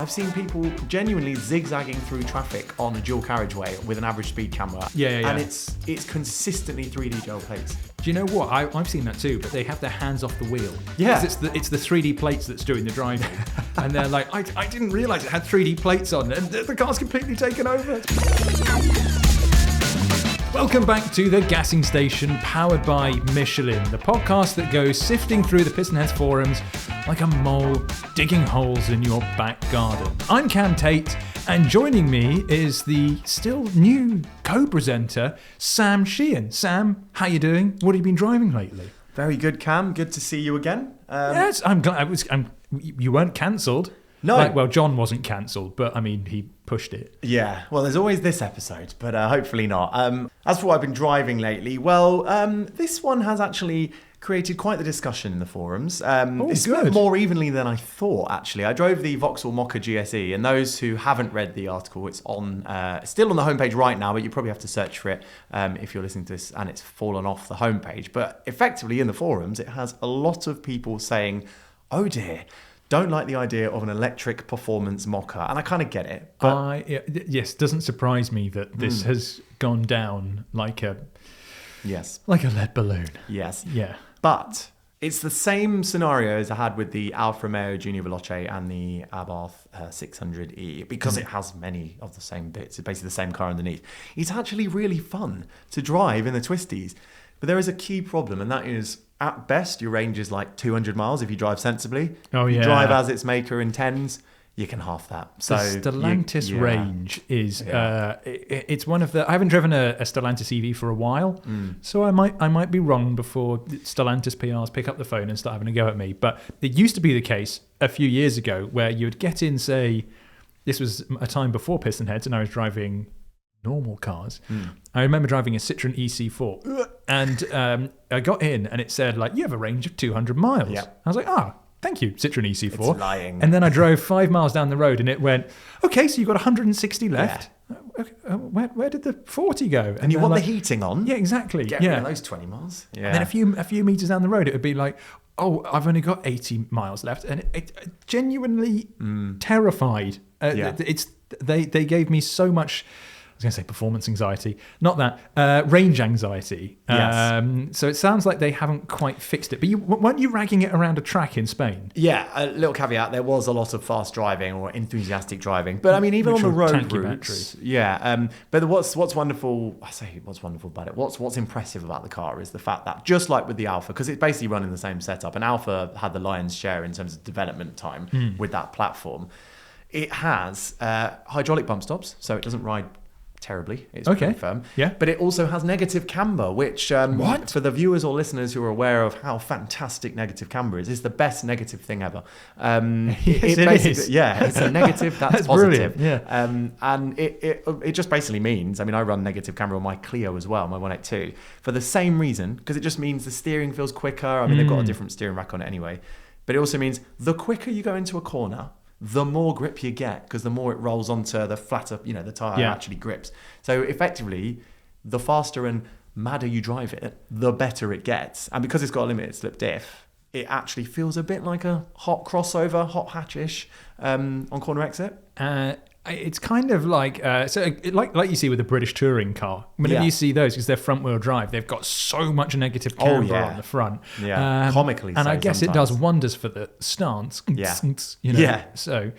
I've seen people genuinely zigzagging through traffic on a dual carriageway with an average speed camera. Yeah. And it's consistently 3D gel plates. Do you know what? I've seen that too, but they have their hands off the wheel. Yeah. It's the 3D plates that's doing the driving. And they're like, I didn't realise it had 3D plates on, and the car's completely taken over. Welcome back to The Gassing Station, powered by Michelin, the podcast that goes sifting through the PistonHeads forums like a mole digging holes in your back garden. I'm Mk8, and joining me is the still new co-presenter, Sam Sheehan. Sam, how you doing? What have you been driving lately? Very good, Cam. Good to see you again. Yes, I'm glad. You weren't cancelled. No. Well, John wasn't cancelled, but I mean, he pushed it. Yeah, well, there's always this episode, but hopefully not. As for what I've been driving lately, well, this one has actually created quite the discussion in the forums. It's good. More evenly than I thought, actually. I drove the Vauxhall Mokka GSE, and those who haven't read the article, it's on still on the homepage right now, but you probably have to search for it if you're listening to this and it's fallen off the homepage. But effectively, in the forums, it has a lot of people saying, oh dear, don't like the idea of an electric performance Mokka, and I kind of get it. But yes, doesn't surprise me that this has gone down like a lead balloon. Yes. Yeah. But it's the same scenario as I had with the Alfa Romeo Junior Veloce and the Abarth 600E, because it has many of the same bits. It's basically the same car underneath. It's actually really fun to drive in the twisties, but there is a key problem, and that is, at best, your range is like 200 miles if you drive sensibly. Oh, yeah. If you drive as its maker in 10s, you can half that. So the Stellantis range is it's one of the. I haven't driven a Stellantis EV for a while, so I might be wrong before Stellantis PRs pick up the phone and start having a go at me. But it used to be the case a few years ago where you would get in, say, this was a time before PistonHeads, and I was driving normal cars. I remember driving a Citroen EC4, and I got in, and it said, like, you have a range of 200 miles. Yeah. I was like, thank you, Citroen EC4. It's lying. And then I drove 5 miles down the road, and it went, okay, so you've got 160 left. Yeah. Okay, where did the 40 go? And you want the heating on? Yeah, exactly. Get rid of those 20 miles. Yeah. And then a few meters down the road, it would be like, oh, I've only got 80 miles left, and it genuinely terrified. They gave me so much. I was going to say performance anxiety, not that, range anxiety. Yes. So it sounds like they haven't quite fixed it. But weren't you ragging it around a track in Spain? Yeah, a little caveat, there was a lot of fast driving or enthusiastic driving. But I mean, even on the road routes. Yeah, but what's wonderful, I say what's wonderful about it, what's impressive about the car is the fact that, just like with the Alfa, because it's basically running the same setup, and Alfa had the lion's share in terms of development time with that platform, it has hydraulic bump stops, so it doesn't ride terribly. It's pretty firm. Yeah. But it also has negative camber, which for the viewers or listeners who are aware of how fantastic negative camber is the best negative thing ever. It is. Yeah, it's a negative that's positive. Brilliant. Yeah. And it just basically means, I mean, I run negative camber on my Clio as well, my 182, for the same reason, because it just means the steering feels quicker. I mean, they've got a different steering rack on it anyway. But it also means the quicker you go into a corner, the more grip you get, because the more it rolls onto the flatter, the tyre actually grips. So effectively, the faster and madder you drive it, the better it gets. And because it's got a limited slip diff, it actually feels a bit like a hot crossover, hot hatch-ish on corner exit. It's kind of like like you see with a British touring car. Whenever you see those, because they're front-wheel drive, they've got so much negative camber on the front. Yeah, comically. And I guess sometimes it does wonders for the stance. Yeah. So,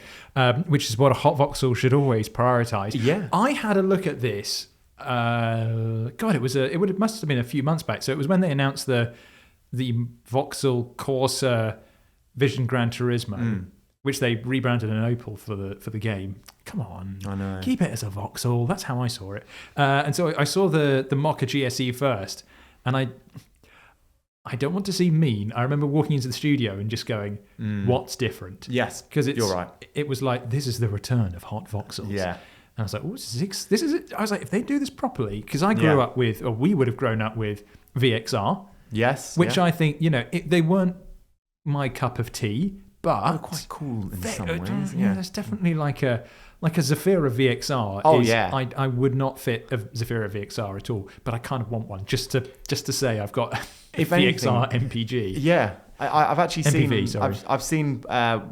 which is what a hot Vauxhall should always prioritise. Yeah. I had a look at this. It must have been a few months back. So it was when they announced the Vauxhall Corsa Vision Gran Turismo. Which they rebranded an Opel for the game. Come on, I know. Keep it as a Vauxhall. That's how I saw it. And so I saw the Mokka GSE first, and I don't want to seem mean. I remember walking into the studio and just going, "What's different?" Yes, because you're right. It was like, this is the return of hot Vauxhalls. Yeah. And I was like, this is it. I was like, if they do this properly, because I grew up with, or we would have grown up with VXR. Yes. Which I think, they weren't my cup of tea. But quite cool in some ways. Yeah, there's definitely like a Zafira VXR. I would not fit a Zafira VXR at all, but I kind of want one just to say I've got a VXR MPG. Yeah, I've actually MPV, seen. I've seen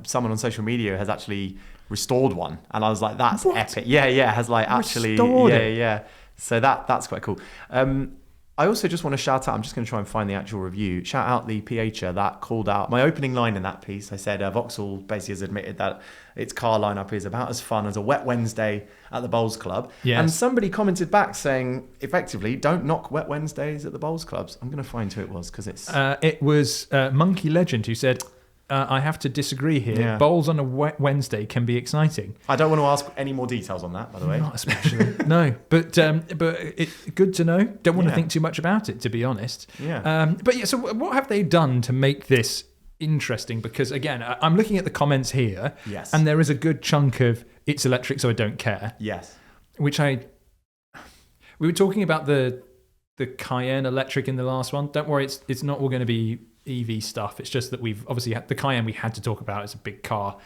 someone on social media has actually restored one, and I was like, that's epic. Yeah, has like actually, restored it. yeah. So that's quite cool. I also just want to shout out, I'm just going to try and find the actual review, shout out the PHer that called out my opening line in that piece. I said Vauxhall basically has admitted that its car lineup is about as fun as a wet Wednesday at the Bowls Club. Yes. And somebody commented back saying, effectively, don't knock wet Wednesdays at the Bowls Clubs. I'm going to find who it was, because it's... It was Monkey Legend who said... I have to disagree here. Yeah. Bowls on a wet Wednesday can be exciting. I don't want to ask any more details on that, by the way. Not especially. No, but it's good to know. Don't want to think too much about it, to be honest. Yeah. So what have they done to make this interesting? Because again, I'm looking at the comments here, Yes. and there is a good chunk of it's electric, so I don't care. Yes. We were talking about the Cayenne electric in the last one. Don't worry, it's not all going to be EV stuff. It's just that we've obviously had the Cayenne we had to talk about. It's a big car.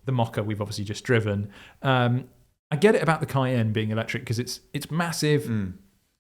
The Mokka we've obviously just driven. I get it about the Cayenne being electric because it's massive.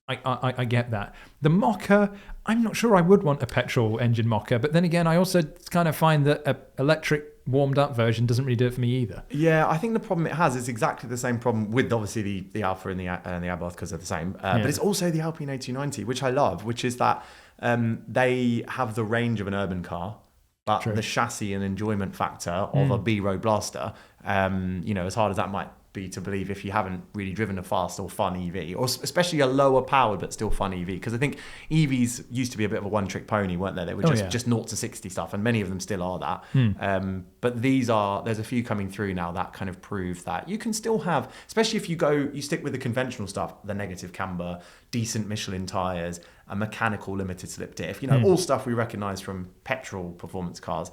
I get that. The Mokka, I'm not sure I would want a petrol engine Mokka, but then again, I also kind of find that an electric warmed up version doesn't really do it for me either. Yeah, I think the problem it has is exactly the same problem with obviously the Alpha and the Abarth, because they're the same. But it's also the Alpine A290, which I love, which is that they have the range of an urban car, but the chassis and enjoyment factor of a B-Road Blaster, as hard as that might be to believe if you haven't really driven a fast or fun EV, or especially a lower powered but still fun EV, because I think EVs used to be a bit of a one-trick pony, weren't they? They were just 0 to 60 stuff, and many of them still are that. But there's a few coming through now that kind of prove that you can still have, especially if you stick with the conventional stuff, the negative camber, decent Michelin tyres, a mechanical limited slip diff, all stuff we recognise from petrol performance cars.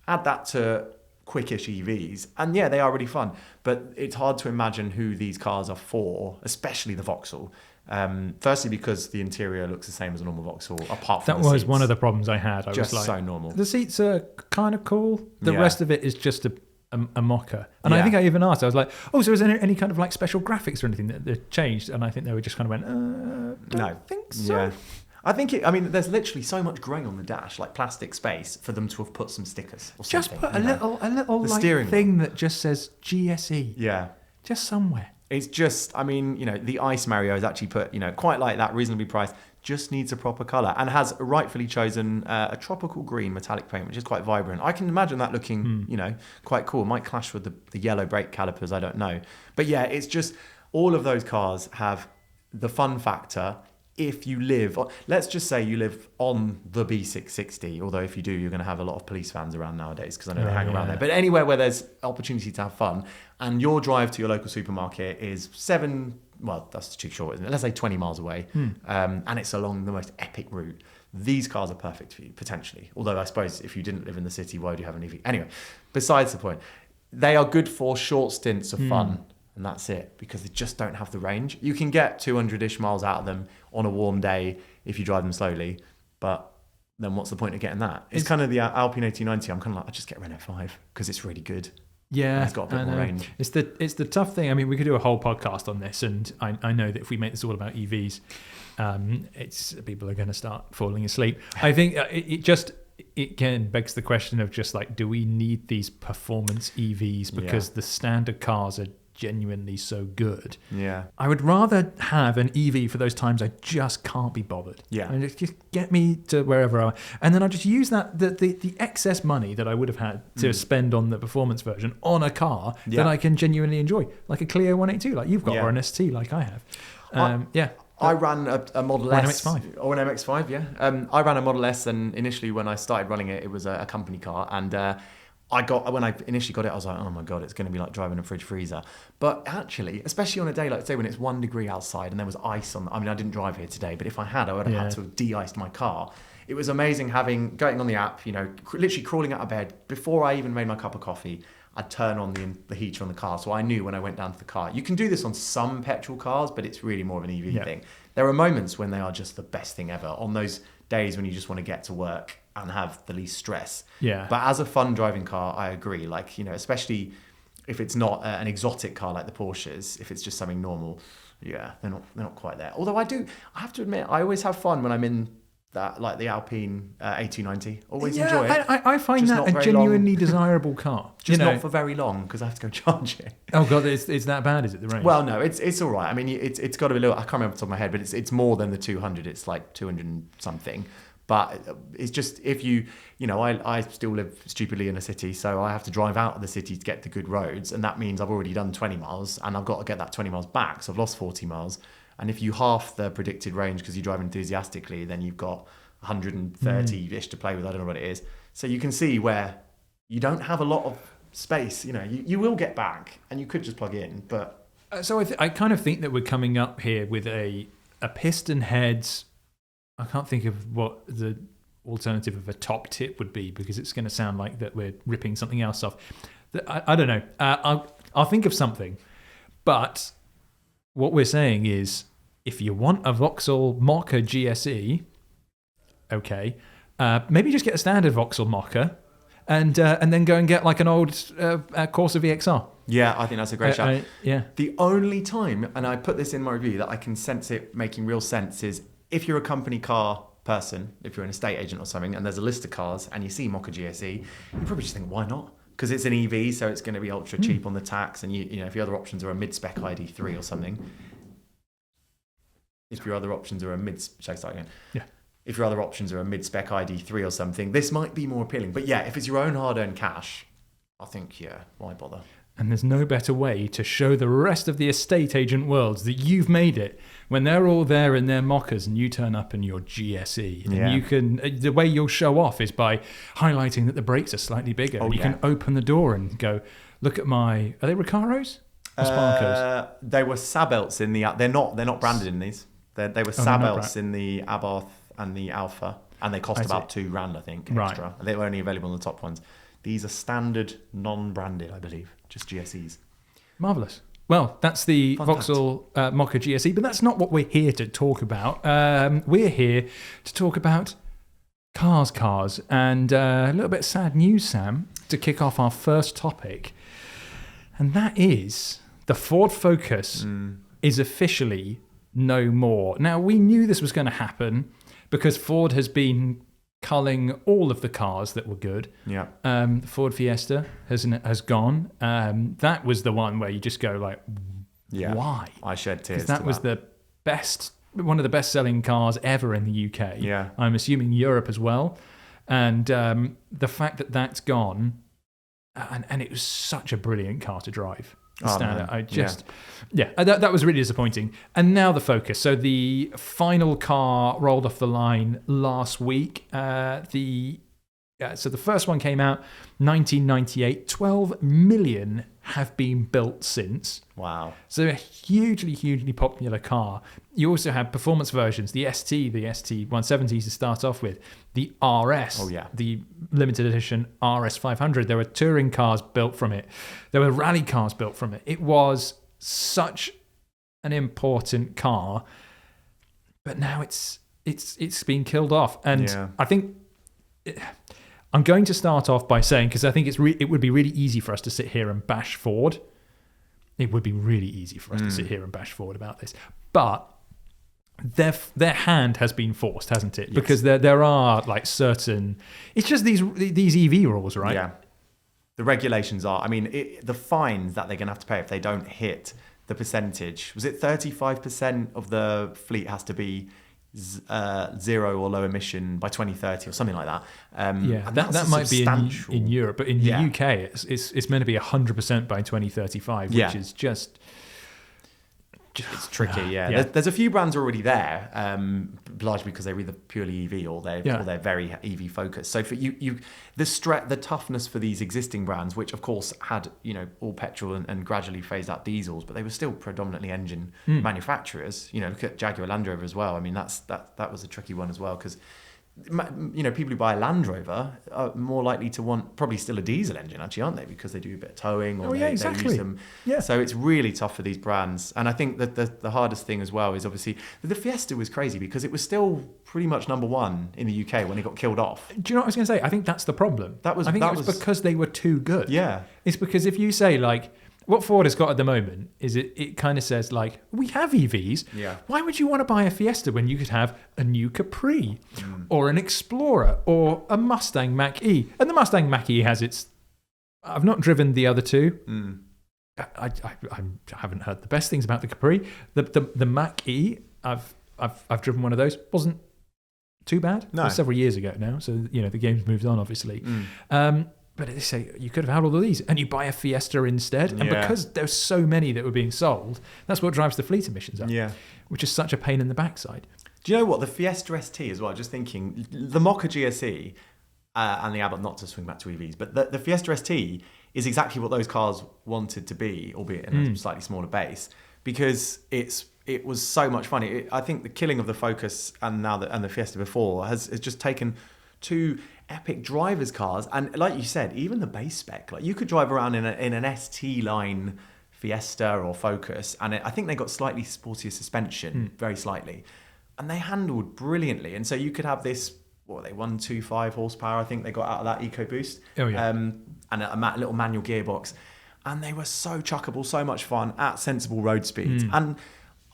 Add that to quickish EVs, and they are really fun, but it's hard to imagine who these cars are for, especially the Vauxhall. Firstly, because the interior looks the same as a normal Vauxhall, apart from that was seats. one of the problems I had. I just was like, so normal. The seats are kind of cool. The rest of it is just a Mokka. And I think I even asked, I was like, so is there any kind of like special graphics or anything that changed? And I think they were just kind of went, don't think so. Yeah. I think there's literally so much grey on the dash, like plastic space, for them to have put some stickers or just something. Just put a little like thing that just says GSE. Yeah. Just somewhere. It's just, the Ice Mario is actually put, quite like that, reasonably priced, just needs a proper colour, and has rightfully chosen a tropical green metallic paint, which is quite vibrant. I can imagine that looking, quite cool. It might clash with the yellow brake calipers, I don't know. But yeah, it's just, all of those cars have the fun factor. If you live, let's just say you live on the B660, although if you do, you're going to have a lot of police vans around nowadays, because I know they hang around there. But anywhere where there's opportunity to have fun, and your drive to your local supermarket is that's too short, isn't it? Let's say 20 miles away, and it's along the most epic route. These cars are perfect for you, potentially. Although I suppose if you didn't live in the city, why would you have an EV? Anyway, besides the point, they are good for short stints of fun. And that's it, because they just don't have the range. You can get 200-ish miles out of them on a warm day if you drive them slowly, but then what's the point of getting that? It's kind of the Alpine A290. I'm kind of like, I just get Renault 5 because it's really good. Yeah, it's got a bit more range. It's the tough thing. I mean, we could do a whole podcast on this, and I know that if we make this all about EVs, people are going to start falling asleep. I think it again begs the question of just like, do we need these performance EVs because the standard cars are genuinely so good? I would rather have an EV for those times I just can't be bothered, and just get me to wherever I am, and then I just use that the excess money that I would have had to spend on the performance version on a car that I can genuinely enjoy, like a Clio 182 like you've got, or an ST like I have. I ran a Model S MX-5. Or an MX-5, I ran a Model S, and initially when I started running it, it was a company car, and when I initially got it, I was like, oh my God, it's going to be like driving a fridge freezer. But actually, especially on a day like today when it's 1 degree outside and there was ice on, I didn't drive here today, but if I had, I would have had to have de-iced my car. It was amazing going on the app, literally crawling out of bed. Before I even made my cup of coffee, I'd turn on the heater on the car. So I knew when I went down to the car. You can do this on some petrol cars, but it's really more of an EV thing. There are moments when they are just the best thing ever, on those days when you just want to get to work and have the least stress. But as a fun driving car, I agree. Like, especially if it's not an exotic car like the Porsches, if it's just something normal, they're not quite there. Although I have to admit, I always have fun when I'm in that, like the Alpine A290. Always enjoy it. I find Just that not a very genuinely long. desirable car. Just not for very long because I have to go charge it. Oh God, it's that bad, is it, the range? Well, no, it's all right. I mean, it's got to be a little. I can't remember off the top of my head, but it's more than the 200. It's like 200 and something. But it's just if I still live stupidly in a city, so I have to drive out of the city to get to good roads, and that means I've already done 20 miles, and I've got to get that 20 miles back. So I've lost 40 miles. And if you half the predicted range because you drive enthusiastically, then you've got 130-ish to play with. I don't know what it is. So you can see where you don't have a lot of space. You will get back, and you could just plug in. But so I kind of think that we're coming up here with a PistonHeads. I can't think of what the alternative of a top tip would be because it's going to sound like that we're ripping something else off. I don't know. I'll think of something, but. What we're saying is, if you want a Vauxhall Mokka GSE, okay, maybe just get a standard Vauxhall Mokka, and then go and get like an old Corsa VXR. Yeah, I think that's a great shout. Yeah. The only time, and I put this in my review, that I can sense it making real sense is if you're a company car person, if you're an estate agent or something, and there's a list of cars, and you see Mokka GSE, you probably just think, why not? Because it's an EV, so it's going to be ultra cheap on the tax, and if your other options are a mid-spec ID3 or something, if your other options are a shall I start again? Yeah. If your other options are a mid-spec ID3 or something, this might be more appealing. But yeah, if it's your own hard-earned cash, I think why bother? And there's no better way to show the rest of the estate agent world that you've made it when they're all there in their Mokkas and you turn up in your GSE. And the way you'll show off is by highlighting that the brakes are slightly bigger. You can open the door and go, look at are they Recaros or Sparkos? They were Sabelts in the, they're not branded in these. They were Sabelts in the Abarth and the Alpha, and they cost about £2,000, I think, extra. Right. They were only available on the top ones. These are standard, non-branded, I believe, just GSEs. Marvellous. Well, that's the Vauxhall Mokka GSE, but that's not what we're here to talk about. We're here to talk about cars, and a little bit of sad news, Sam, to kick off our first topic. And that is the Ford Focus is officially no more. Now, we knew this was going to happen because Ford has been culling all of the cars that were good. Yeah. The Ford Fiesta has gone. That was the one where you just go like, why? I shed tears. That was one of the best-selling cars ever in the UK. Yeah. I'm assuming Europe as well. And the fact that that's gone, and it was such a brilliant car to drive. That was really disappointing. And now the Focus. So the final car rolled off the line last week. So the first one came out 1998. 12 million have been built since. Wow. So a hugely popular car. You also have performance versions, the ST 170s to start off with, the RS, the limited edition RS 500. There were touring cars built from it. There were rally cars built from it. It was such an important car, but now it's been killed off. And I think I'm going to start off by saying, because I think it would be really easy for us to sit here and bash Ford. It would be really easy for us to sit here and bash Ford about this. But their hand has been forced, hasn't it? Yes. Because there are like certain... It's just these EV rules, right? Yeah. The regulations are... I mean, the fines that they're going to have to pay if they don't hit the percentage... Was it 35% of the fleet has to be... zero or low emission by 2030 or something like that. That might be in Europe, but in the UK it's meant to be 100% by 2035, which is just it's tricky. There's a few brands already there, largely because they're either purely EV or they're very EV focused. So for you the toughness for these existing brands, which of course had all petrol and gradually phased out diesels, but they were still predominantly engine manufacturers. Look at Jaguar Land Rover as well. I mean that was a tricky one as well, because people who buy a Land Rover are more likely to want probably still a diesel engine, actually, aren't they? Because they do a bit of towing or they use them. Yeah. So it's really tough for these brands. And I think that the hardest thing as well is obviously the Fiesta was crazy because it was still pretty much number one in the UK when it got killed off. Do you know what I was going to say? I think that's the problem. I think it was because they were too good. Yeah. It's because if you say like, what Ford has got at the moment is it kind of says, like, we have EVs. Yeah. Why would you want to buy a Fiesta when you could have a new Capri or an Explorer or a Mustang Mach-E? And the Mustang Mach-E has its... I've not driven the other two. I haven't heard the best things about the Capri. The Mach-E, I've driven one of those. Wasn't too bad. No. It was several years ago now, so the game's moved on, obviously. But they say you could have had all of these, and you buy a Fiesta instead. And because there's so many that were being sold, that's what drives the fleet emissions up. Yeah, which is such a pain in the backside. Do you know what, the Fiesta ST as well? Just thinking, the Mokka GSE and the Abbott, not to swing back to EVs, but the Fiesta ST is exactly what those cars wanted to be, albeit in a slightly smaller base, because it was so much fun. I think the killing of the Focus and the Fiesta before has just taken two epic drivers' cars, and like you said, even the base spec, like you could drive around in an ST line Fiesta or Focus, and I think they got slightly sportier suspension, very slightly, and they handled brilliantly. And so you could have this, 125 horsepower, I think they got out of that EcoBoost, and a little manual gearbox, and they were so chuckable, so much fun at sensible road speeds. And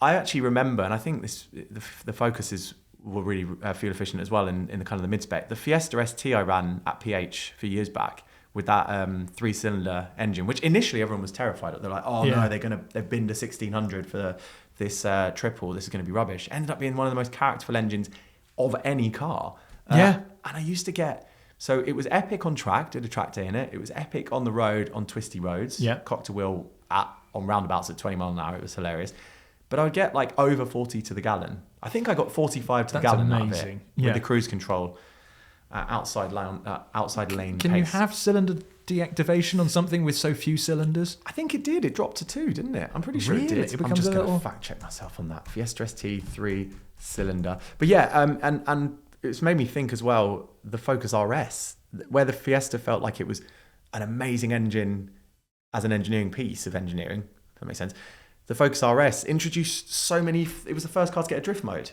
I actually remember, and I think the Focus were really fuel efficient as well in the kind of the mid-spec. The Fiesta ST I ran at PH a few years back with that 3-cylinder engine, which initially everyone was terrified of. They're like, no, they've binned a 1600 for this triple. This is going to be rubbish. Ended up being one of the most characterful engines of any car. And I used to get... So it was epic on track, did a track day in it. It was epic on the road, on twisty roads. Cocked a wheel on roundabouts at 20 mile an hour. It was hilarious. But I would get like over 40 to the gallon. I think I got 45 to the gallon out of it with the cruise control outside lane Can pace. you have cylinder deactivation on something with so few cylinders? I think it did. It dropped to 2, didn't it? I'm pretty sure it did. I'm just going to fact check myself on that. Fiesta ST 3-cylinder. But and it's made me think as well, the Focus RS, where the Fiesta felt like it was an amazing engine as an engineering piece of engineering, if that makes sense. The Focus RS introduced so many... It was the first car to get a drift mode.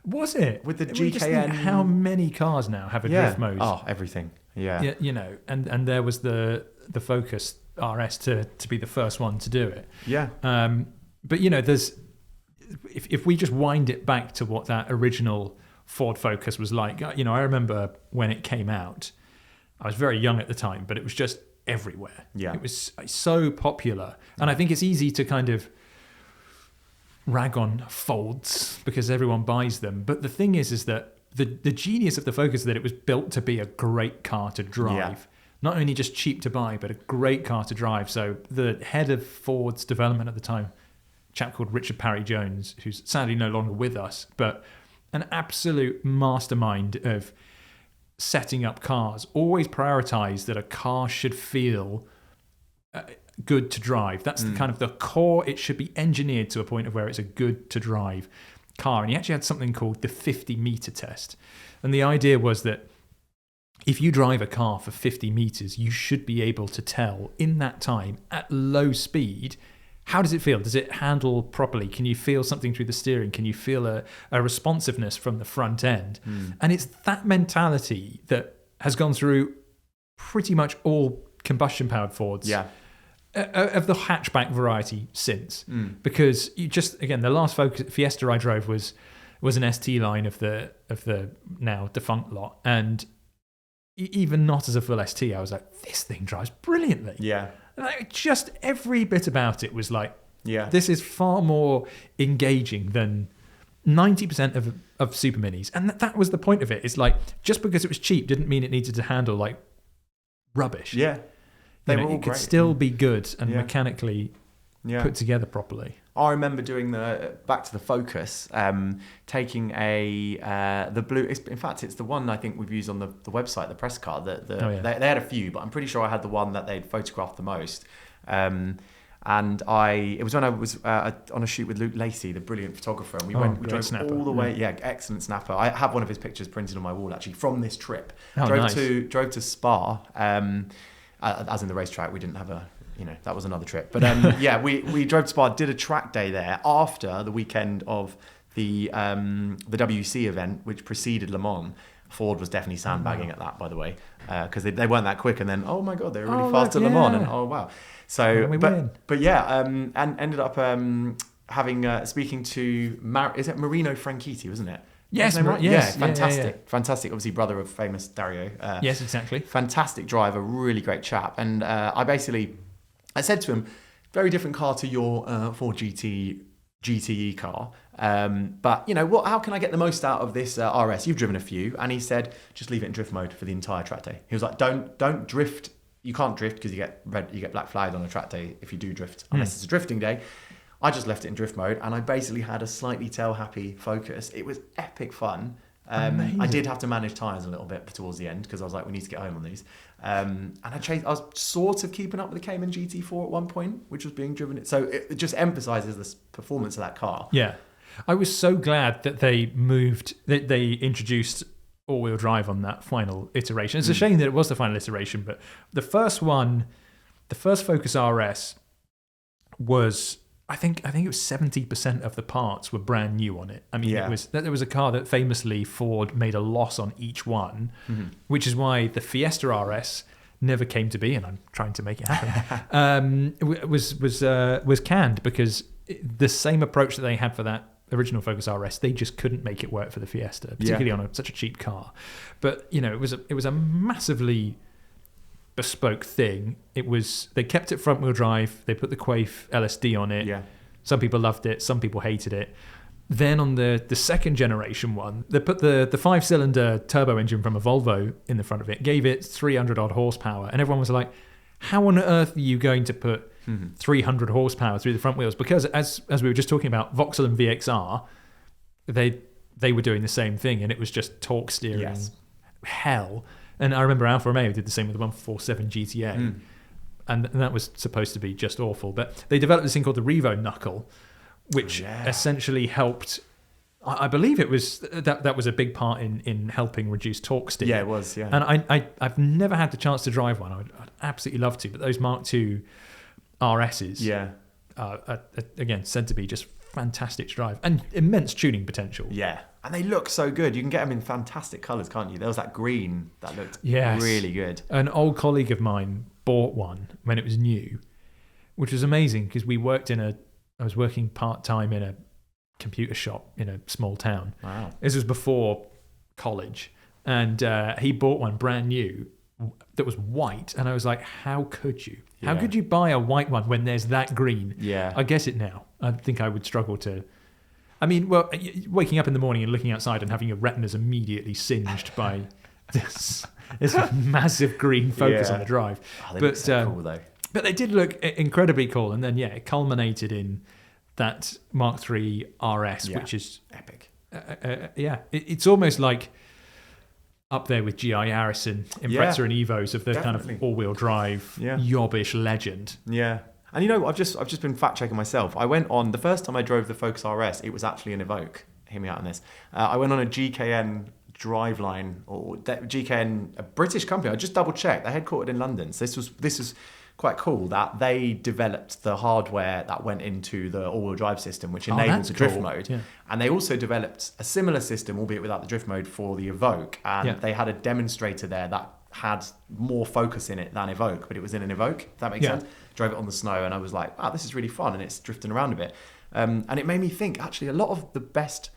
Was it? With the GKN... How many cars now have a drift mode? Oh, everything. Yeah. And there was the Focus RS to be the first one to do it. Yeah. But, there's... If we just wind it back to what that original Ford Focus was like, I remember when it came out, I was very young at the time, but it was just everywhere. Yeah. It was so popular. And I think it's easy to kind of rag on Folds because everyone buys them. But the thing is that the genius of the Focus is that it was built to be a great car to drive. Yeah. Not only just cheap to buy, but a great car to drive. So the head of Ford's development at the time, a chap called Richard Parry Jones, who's sadly no longer with us, but an absolute mastermind of setting up cars, always prioritize that a car should feel good to drive. That's the kind of the core. It should be engineered to a point of where it's a good to drive car. And he actually had something called the 50 meter test. And the idea was that if you drive a car for 50 meters, you should be able to tell in that time at low speed, how does it feel? Does it handle properly? Can you feel something through the steering? Can you feel a responsiveness from the front end? And it's that mentality that has gone through pretty much all combustion-powered Fords of the hatchback variety since. Because you just, again, the last Fiesta I drove was an ST line of the now defunct lot. And even not as a full ST, I was like, this thing drives brilliantly. Yeah. Like, just every bit about it was like, this is far more engaging than 90% of Super Minis. And that was the point of it. It's like, just because it was cheap didn't mean it needed to handle like rubbish. Yeah. It could still be good and mechanically put together properly. I remember doing back to the Focus, taking the blue. In fact, it's the one I think we've used on the website, the press car. They had a few, but I'm pretty sure I had the one that they'd photographed the most. And it was when I was on a shoot with Luke Lacey, the brilliant photographer, and we drove snapper. All the way. Yeah, excellent snapper. I have one of his pictures printed on my wall actually from this trip. Drove to Spa, as in the racetrack. We didn't have that was another trip. But we drove to Spa, did a track day there after the weekend of the WC event, which preceded Le Mans. Ford was definitely sandbagging at that, by the way. because they weren't that quick, and then oh my god, they were really fast at Le Mans, and oh wow. So but yeah, and ended up having speaking to is it Marino Franchitti, wasn't it? Yes, right? Yes, fantastic. Fantastic. Obviously, brother of famous Dario. Yes, exactly. Fantastic driver, really great chap. And I said to him, very different car to your Ford GTE car. But how can I get the most out of this RS? You've driven a few, and he said, just leave it in drift mode for the entire track day. He was like, don't drift. You can't drift because you get black flagged on a track day if you do drift, unless it's a drifting day. I just left it in drift mode, and I basically had a slightly tail-happy Focus. It was epic fun. I did have to manage tyres a little bit towards the end because I was like, we need to get home on these. And I was sort of keeping up with the Cayman GT4 at one point, which was being driven. So it just emphasises the performance of that car. Yeah. I was so glad that they introduced all-wheel drive on that final iteration. It's a shame that it was the final iteration, but the first Focus RS was... I think it was 70% of the parts were brand new on it. I mean, there was a car that famously Ford made a loss on each one, which is why the Fiesta RS never came to be, and I'm trying to make it happen. Was canned because the same approach that they had for that original Focus RS, they just couldn't make it work for the Fiesta, particularly on such a cheap car. But it was a massively bespoke thing. They kept it front wheel drive. They put the Quaife LSD on it. Yeah. Some people loved it. Some people hated it. Then on the second generation one, they put the 5-cylinder turbo engine from a Volvo in the front of it, gave it 300 odd horsepower, and everyone was like, how on earth are you going to put 300 horsepower through the front wheels? Because as we were just talking about, Vauxhall and VXR, they were doing the same thing, and it was just torque steering hell. And I remember Alfa Romeo did the same with the 147 GTA. And that was supposed to be just awful. But they developed this thing called the Revo Knuckle, which essentially helped... I believe it was that was a big part in helping reduce torque steer. Yeah, it was, yeah. And I've never had the chance to drive one. I'd absolutely love to. But those Mark II RSs are, again, said to be just fantastic to drive. And immense tuning potential. Yeah. And they look so good. You can get them in fantastic colours, can't you? There was that green that looked really good. An old colleague of mine bought one when it was new, which was amazing because I was working part-time in a computer shop in a small town. Wow. This was before college. And he bought one brand new that was white. And I was like, how could you? How could you buy a white one when there's that green? Yeah. I guess it now. I think I would struggle to... I mean, well, waking up in the morning and looking outside and having your retinas immediately singed by this massive green Focus on the drive. Oh, they look so cool, though. But they did look incredibly cool. And then, it culminated in that Mark III RS, which is... epic. It's almost like up there with GI Harrison, Impreza and Evos of the kind of all-wheel drive, yobbish legend. Yeah. And I've just been fact-checking myself. I went on, the first time I drove the Focus RS, it was actually an Evoque. Hear me out on this. I went on a GKN driveline, or GKN, a British company. I just double-checked. They're headquartered in London. So this was quite cool that they developed the hardware that went into the all-wheel drive system, which enables the drift mode. Yeah. And they also developed a similar system, albeit without the drift mode, for the Evoque. And they had a demonstrator there that had more focus in it than Evoque, but it was in an Evoque, if that makes sense. Drove it on the snow, and I was like, this is really fun, and it's drifting around a bit. And it made me think, actually, a lot of the best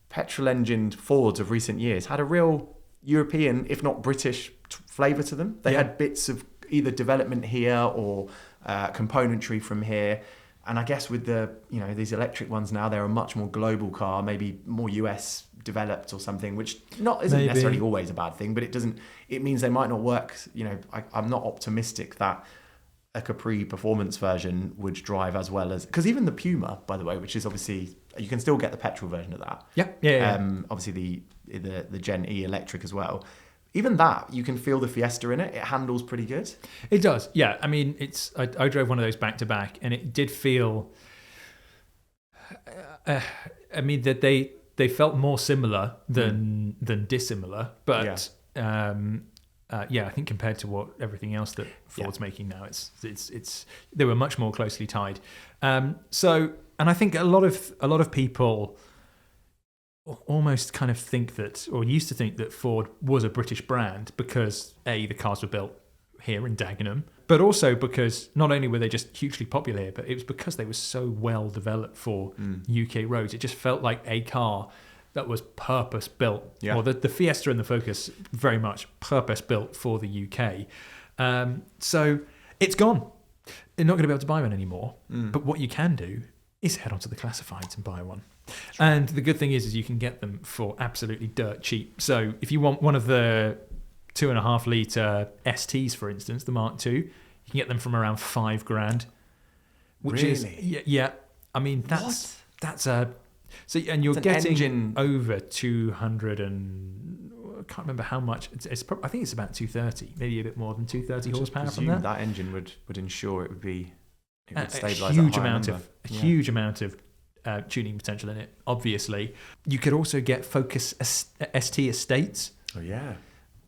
petrol-engined Fords of recent years had a real European, if not British, flavour to them. They had bits of either development here or componentry from here. And I guess with the these electric ones now, they're a much more global car, maybe more US developed or something, which isn't necessarily always a bad thing, but it means they might not work. I'm not optimistic that a Capri performance version would drive as well as, because even the Puma, by the way, which is obviously, you can still get the petrol version of that. Obviously the Gen E electric as well. Even that, you can feel the Fiesta in it. It handles pretty good. It does, yeah. I mean, I drove one of those back to back, and it did feel. I mean, that they felt more similar than dissimilar, but I think compared to what everything else that Ford's making now, it's they were much more closely tied. And I think a lot of people almost kind of think that, or used to think that Ford was a British brand because the cars were built here in Dagenham, but also because not only were they just hugely popular here, but it was because they were so well developed for UK roads. It just felt like a car that was purpose built, or the Fiesta and the Focus very much purpose built for the UK. So it's gone. You're not going to be able to buy one anymore. But what you can do is head onto the classifieds and buy one. And the good thing is you can get them for absolutely dirt cheap. So if you want one of the 2.5 litre STs, for instance, the Mark II, you can get them from around $5,000. Which is I mean that's a and you're getting engine over 200 and I can't remember how much. I think it's about 230, maybe a bit more than 230 horsepower from that. That engine would ensure it would stabilise a huge amount of tuning potential in it. Obviously, you could also get Focus ST Estates. Oh yeah,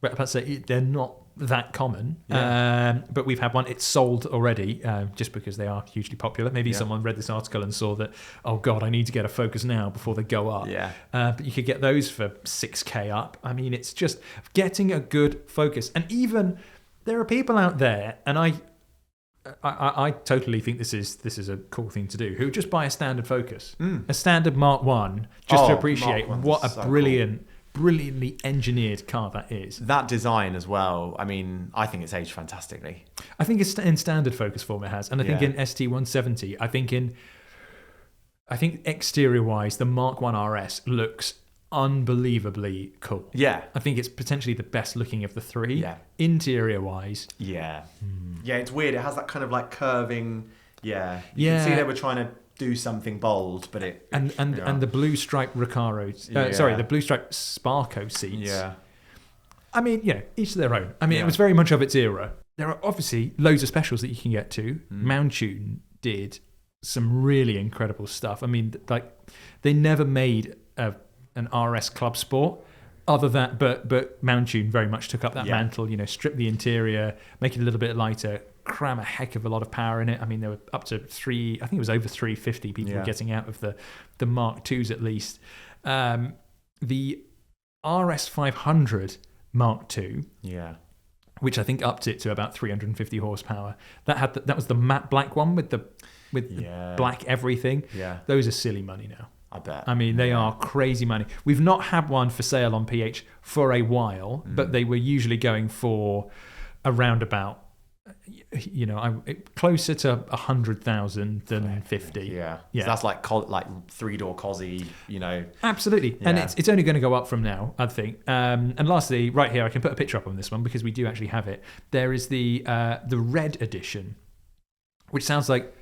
but I'd say they're not that common. But we've had one. It's sold already, just because they are hugely popular. Maybe someone read this article and saw that. Oh God, I need to get a Focus now before they go up. But you could get those for $6,000 up. I mean, it's just getting a good Focus. And even there are people out there, and I totally think this is a cool thing to do, who just buy a standard Focus, a standard Mark 1, just to appreciate what a brilliantly engineered car that is. That design as well, I mean, I think it's aged fantastically. I think it's in standard Focus form it has, and I think in ST170, I think exterior wise, the Mark 1 RS looks unbelievably cool. I think it's potentially the best looking of the three. Interior wise, it's weird. It has that kind of like curving. You can see they were trying to do something bold, but and the blue stripe Recaro, the blue stripe Sparco seats. I mean, each to their own. I mean, it was very much of its era. There are obviously loads of specials that you can get to. Mountune did some really incredible stuff. I mean, like they never made an RS Club Sport, other than but Mountune very much took up that mantle. Strip the interior, make it a little bit lighter, cram a heck of a lot of power in it. I mean, there were up to I think it was over 350 people were getting out of the Mark IIs at least. The RS 500 Mark II, which I think upped it to about 350 horsepower. That was the matte black one with the black everything. Those are silly money now. I bet. I mean, they are crazy money. We've not had one for sale on PH for a while, but they were usually going for around about, closer to 100,000 than 50. So that's like 3-door Cosy, Absolutely. And it's only going to go up from now, I think. And lastly, right here, I can put a picture up on this one because we do actually have it. There is the red edition, which sounds like,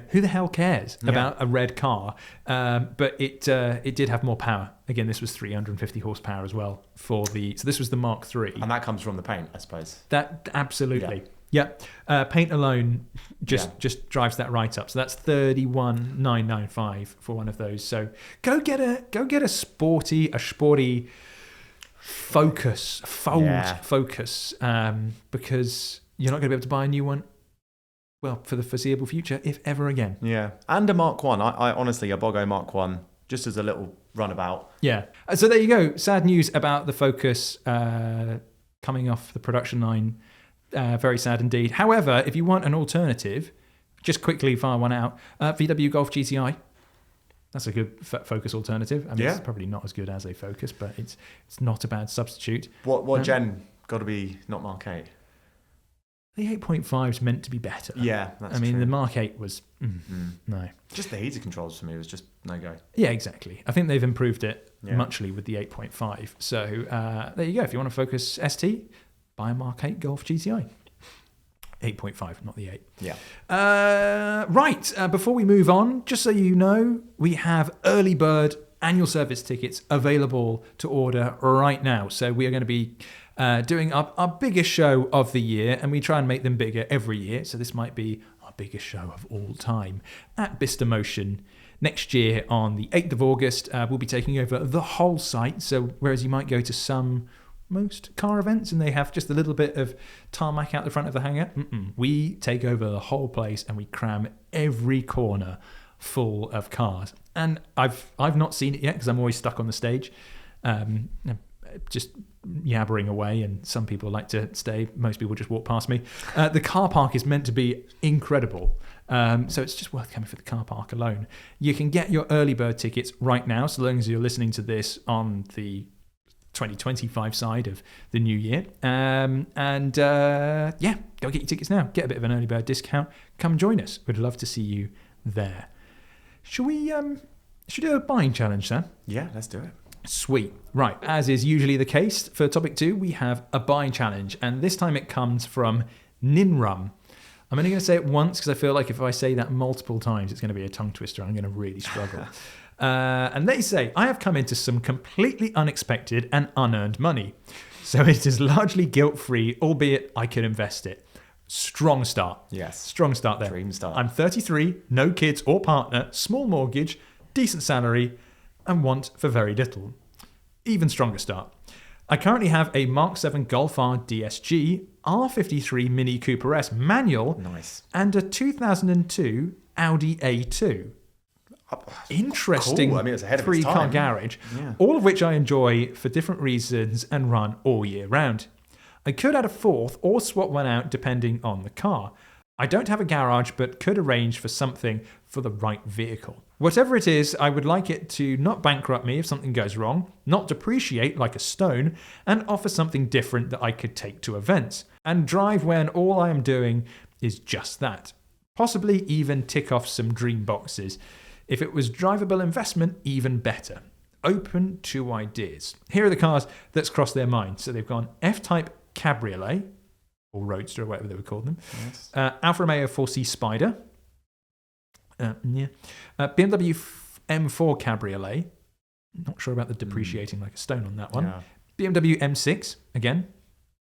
who the hell cares about a red car? But it did have more power. Again, this was 350 horsepower as well so this was the Mark III. And that comes from the paint, I suppose. That absolutely. Paint alone just drives that right up. So that's 31,995 for one of those. So go get a sporty Focus, Focus, because you're not going to be able to buy a new one. Well, for the foreseeable future, if ever again. And a Mark 1. I honestly, a Boggo Mark 1, just as a little runabout. So there you go. Sad news about the Focus coming off the production line. Very sad indeed. However, if you want an alternative, just quickly fire one out. VW Golf GTI. That's a good Focus alternative. I mean, it's probably not as good as a Focus, but it's not a bad substitute. What gen? Got to be not Mark 8. The 8.5 is meant to be better. That's true. The Mark 8 was no. Just the heater controls for me was just no go. Yeah, exactly. I think they've improved it muchly with the 8.5. So there you go. If you want to Focus ST, buy a Mark 8 Golf GTI. 8.5, not the 8. Right. Before we move on, just so you know, we have early bird annual service tickets available to order right now. So we are going to be doing our biggest show of the year, and we try and make them bigger every year. So this might be our biggest show of all time at Bicester Motion next year on the 8th of August. We'll be taking over the whole site. So whereas you might go to most car events and they have just a little bit of tarmac out the front of the hangar, we take over the whole place and we cram every corner full of cars. And I've not seen it yet because I'm always stuck on the stage, just yabbering away, and some people like to stay. Most people just walk past me. The car park is meant to be incredible. So it's just worth coming for the car park alone. You can get your early bird tickets right now, so long as you're listening to this on the 2025 side of the new year. Go get your tickets now. Get a bit of an early bird discount. Come join us. We'd love to see you there. Should we do a buying challenge, Sam? Yeah, let's do it. Sweet. Right, as is usually the case for topic 2, we have a buying challenge, and this time it comes from Ninrum. I'm only going to say it once because I feel like if I say that multiple times, it's going to be a tongue twister. I'm going to really struggle. And they say, I have come into some completely unexpected and unearned money. So it is largely guilt-free, albeit I can invest it. Strong start. Yes. Strong start there. Dream start. I'm 33, no kids or partner, small mortgage, decent salary, and want for very little. Even stronger start. I currently have a Mark 7 Golf R DSG, R53 Mini Cooper S manual, nice, and a 2002 Audi A2. Interesting. Cool. I mean, it's ahead of its three-car time. garage, Yeah. all of which I enjoy for different reasons and run all year round. I could add a fourth or swap one out depending on the car. I don't have a garage, but could arrange for something for the right vehicle. Whatever it is, I would like it to not bankrupt me if something goes wrong, not depreciate like a stone, and offer something different that I could take to events, and drive when all I am doing is just that. Possibly even tick off some dream boxes. If it was drivable investment, even better. Open to ideas. Here are the cars that's crossed their mind. So they've gone F-Type Cabriolet, or Roadster, or whatever they would call them. Yes. Alfa Romeo 4C Spider. BMW M4 Cabriolet. Not sure about the depreciating like a stone on that one. Yeah. BMW M6, again,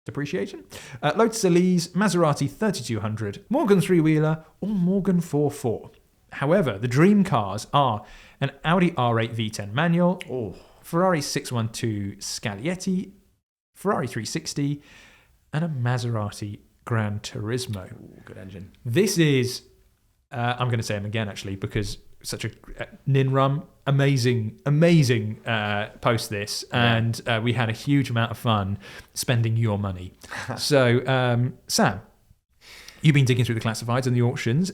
depreciation. Lotus Elise, Maserati 3200, Morgan 3-wheeler, or Morgan 4.4. However, the dream cars are an Audi R8 V10 manual, Ferrari 612 Scaglietti, Ferrari 360, and a Maserati Gran Turismo. Ooh, good engine. This is, I'm going to say them again actually, because such a Ninrum, amazing post this, and we had a huge amount of fun spending your money. So, Sam, you've been digging through the classifieds and the auctions.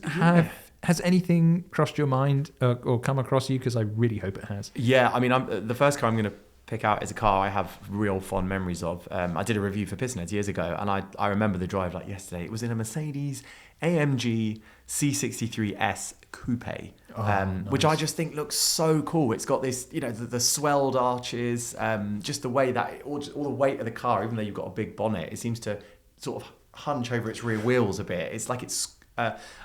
Has anything crossed your mind or come across you? Because I really hope it has. Yeah, I mean, the first car I'm going to pick out is a car I have real fond memories of. I did a review for PistonHeads years ago, and I remember the drive like yesterday. It was in a Mercedes AMG C63S Coupe, nice. which I just think looks so cool. It's got this, the swelled arches, just the way that all the weight of the car, even though you've got a big bonnet, it seems to sort of hunch over its rear wheels a bit. It's like it's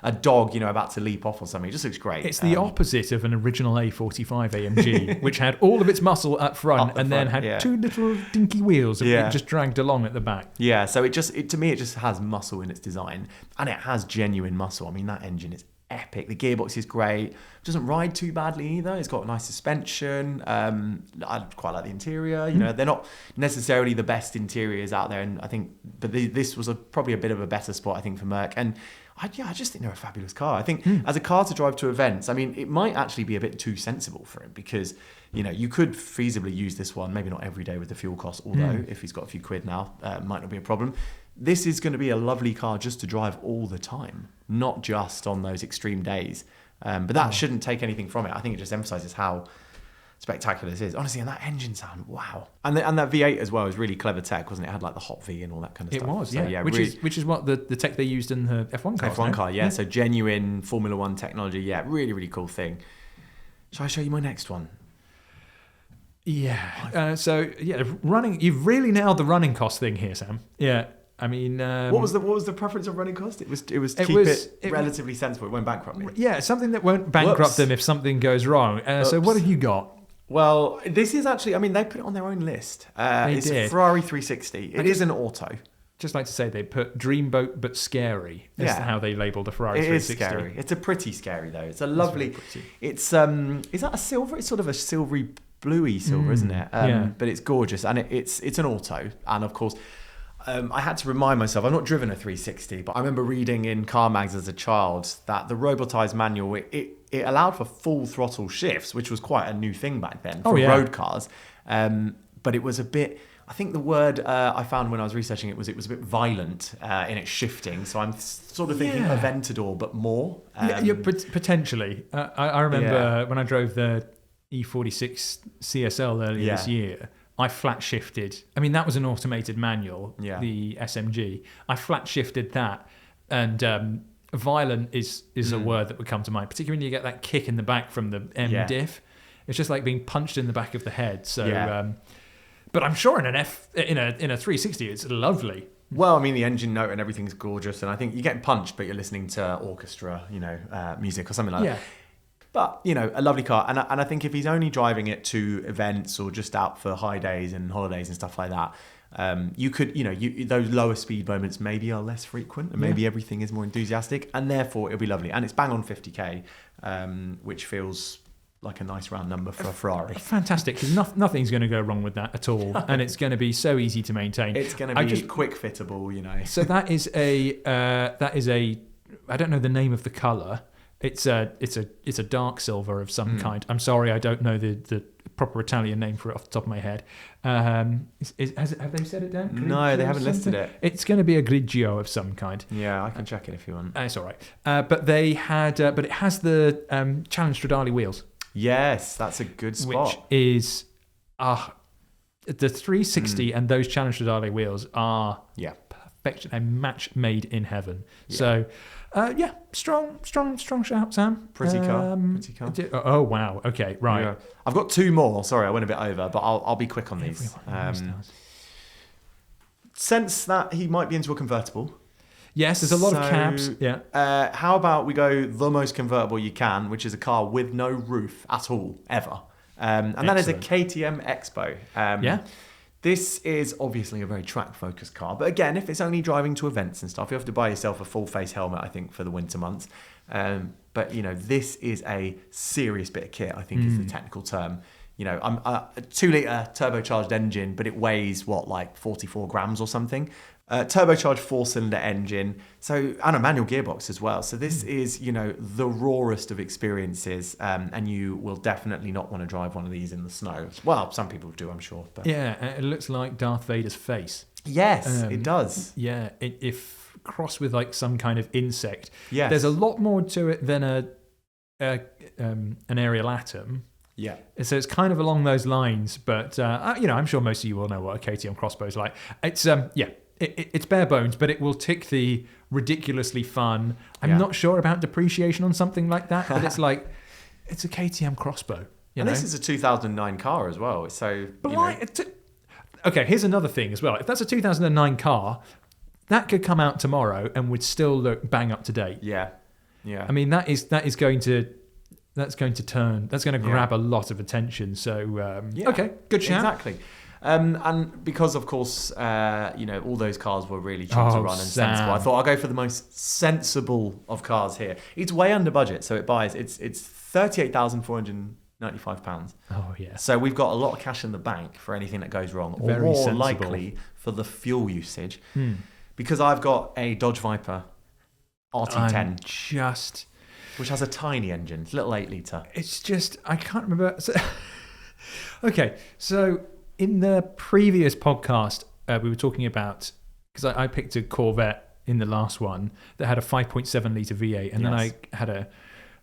a dog, about to leap off or something. It just looks great. It's the opposite of an original A45 AMG, which had all of its muscle up front then had two little dinky wheels that it just dragged along at the back. Yeah, so to me, it just has muscle in its design, and it has genuine muscle. I mean, that engine is epic. The gearbox is great. It doesn't ride too badly either. It's got a nice suspension. I quite like the interior. They're not necessarily the best interiors out there, and I think, but this was probably a bit of a better spot, I think, for Merc. And I just think they're a fabulous car. I think as a car to drive to events, I mean, it might actually be a bit too sensible for him because, you could feasibly use this one, maybe not every day with the fuel costs, although if he's got a few quid now, might not be a problem. This is going to be a lovely car just to drive all the time, not just on those extreme days. But that shouldn't take anything from it. I think it just emphasises how spectacular this is. Honestly, and that engine sound, wow. And that V8 as well is really clever tech, wasn't it? It had like the hot V and all that kind of stuff. It was, so, yeah. Which is what the tech they used in the F1 car. F1 car, yeah. So genuine Formula One technology. Yeah, really, really cool thing. Shall I show you my next one? Yeah. Running. You've really nailed the running cost thing here, Sam. Yeah. I mean, what was the preference of running cost? It was keep it relatively sensible. It won't bankrupt me. Yeah, something that won't bankrupt them if something goes wrong. So what have you got? Well, this is actually, I mean, they put it on their own list. It's a Ferrari 360. It is an auto. Just like to say they put dreamboat but scary. Is how they labelled the Ferrari 360. It is scary. It's a pretty scary though. It's a lovely. It's is that a silver? It's sort of a silvery bluey silver, isn't it? But it's gorgeous, and it's an auto, and of course, I had to remind myself, I've not driven a 360, but I remember reading in car mags as a child that the robotized manual, it allowed for full throttle shifts, which was quite a new thing back then for road cars. But it was a bit, I think the word I found when I was researching it was a bit violent in its shifting. So I'm sort of thinking Aventador, but more. Potentially. I remember when I drove the E46 CSL earlier this year, I flat shifted. I mean, that was an automated manual, the SMG. I flat shifted that, and violent is a word that would come to mind, particularly when you get that kick in the back from the M diff. It's just like being punched in the back of the head. So, but I'm sure in a 360, it's lovely. Well, I mean, the engine note and everything's gorgeous, and I think you're getting punched, but you're listening to orchestra, music or something like that. But, a lovely car. And I think if he's only driving it to events or just out for high days and holidays and stuff like that, you could, those lower speed moments maybe are less frequent and maybe everything is more enthusiastic, and therefore it'll be lovely. And it's bang on 50k, which feels like a nice round number for a Ferrari. Fantastic, because nothing's going to go wrong with that at all. And it's going to be so easy to maintain. It's going to be quick fittable, So that is a, I don't know the name of the colour. It's a dark silver of some kind. I'm sorry, I don't know the proper Italian name for it off the top of my head. Have they said it down? Grigio, no, they haven't listed it. It's going to be a grigio of some kind. Yeah, I can check it if you want. It's all right. But it has the Challenge Stradale wheels. Yes, that's a good spot. Which is the 360 and those Challenge Stradale wheels are perfection, a match made in heaven. Yeah. So. Strong shout, Sam. Pretty car. Oh wow. Okay, right. Yeah. I've got two more. Sorry, I went a bit over, but I'll be quick on these. Sense that he might be into a convertible. Yes, there's a lot of cabs. Yeah. How about we go the most convertible you can, which is a car with no roof at all ever, and that is a KTM Expo. This is obviously a very track-focused car. But again, if it's only driving to events and stuff, you have to buy yourself a full-face helmet, I think, for the winter months. But, this is a serious bit of kit, I think is the technical term. I'm a 2-litre turbocharged engine, but it weighs, 44 grams or something. Turbocharged 4-cylinder engine, and a manual gearbox as well. So this is, the rawest of experiences, and you will definitely not want to drive one of these in the snow. Well, some people do, I'm sure. But. Yeah, it looks like Darth Vader's face. Yes, it does. Yeah, if crossed with some kind of insect. Yes. There's a lot more to it than an aerial atom. Yeah. So it's kind of along those lines, but I'm sure most of you will know what a KTM crossbow is like. It's It's bare bones, but it will tick the ridiculously fun. I'm not sure about depreciation on something like that, but it's it's a KTM crossbow. This is a 2009 car as well. So, okay, here's another thing as well. If that's a 2009 car, that could come out tomorrow and would still look bang up to date. Yeah, yeah. I mean, that's going to grab a lot of attention. So, okay, good shout. Exactly. And because, of course, all those cars were really cheap to run and sensible, I thought I'll go for the most sensible of cars here. It's way under budget, so it's £38,495. Oh, yeah. So we've got a lot of cash in the bank for anything that goes wrong, or Very more sensible. likely for the fuel usage. Because I've got a Dodge Viper RT10. Which has a tiny engine. It's a little 8-litre. It's just, I can't remember. Okay, so... In the previous podcast, we were talking about, because I picked a Corvette in the last one that had a 5.7 litre V8, and then I had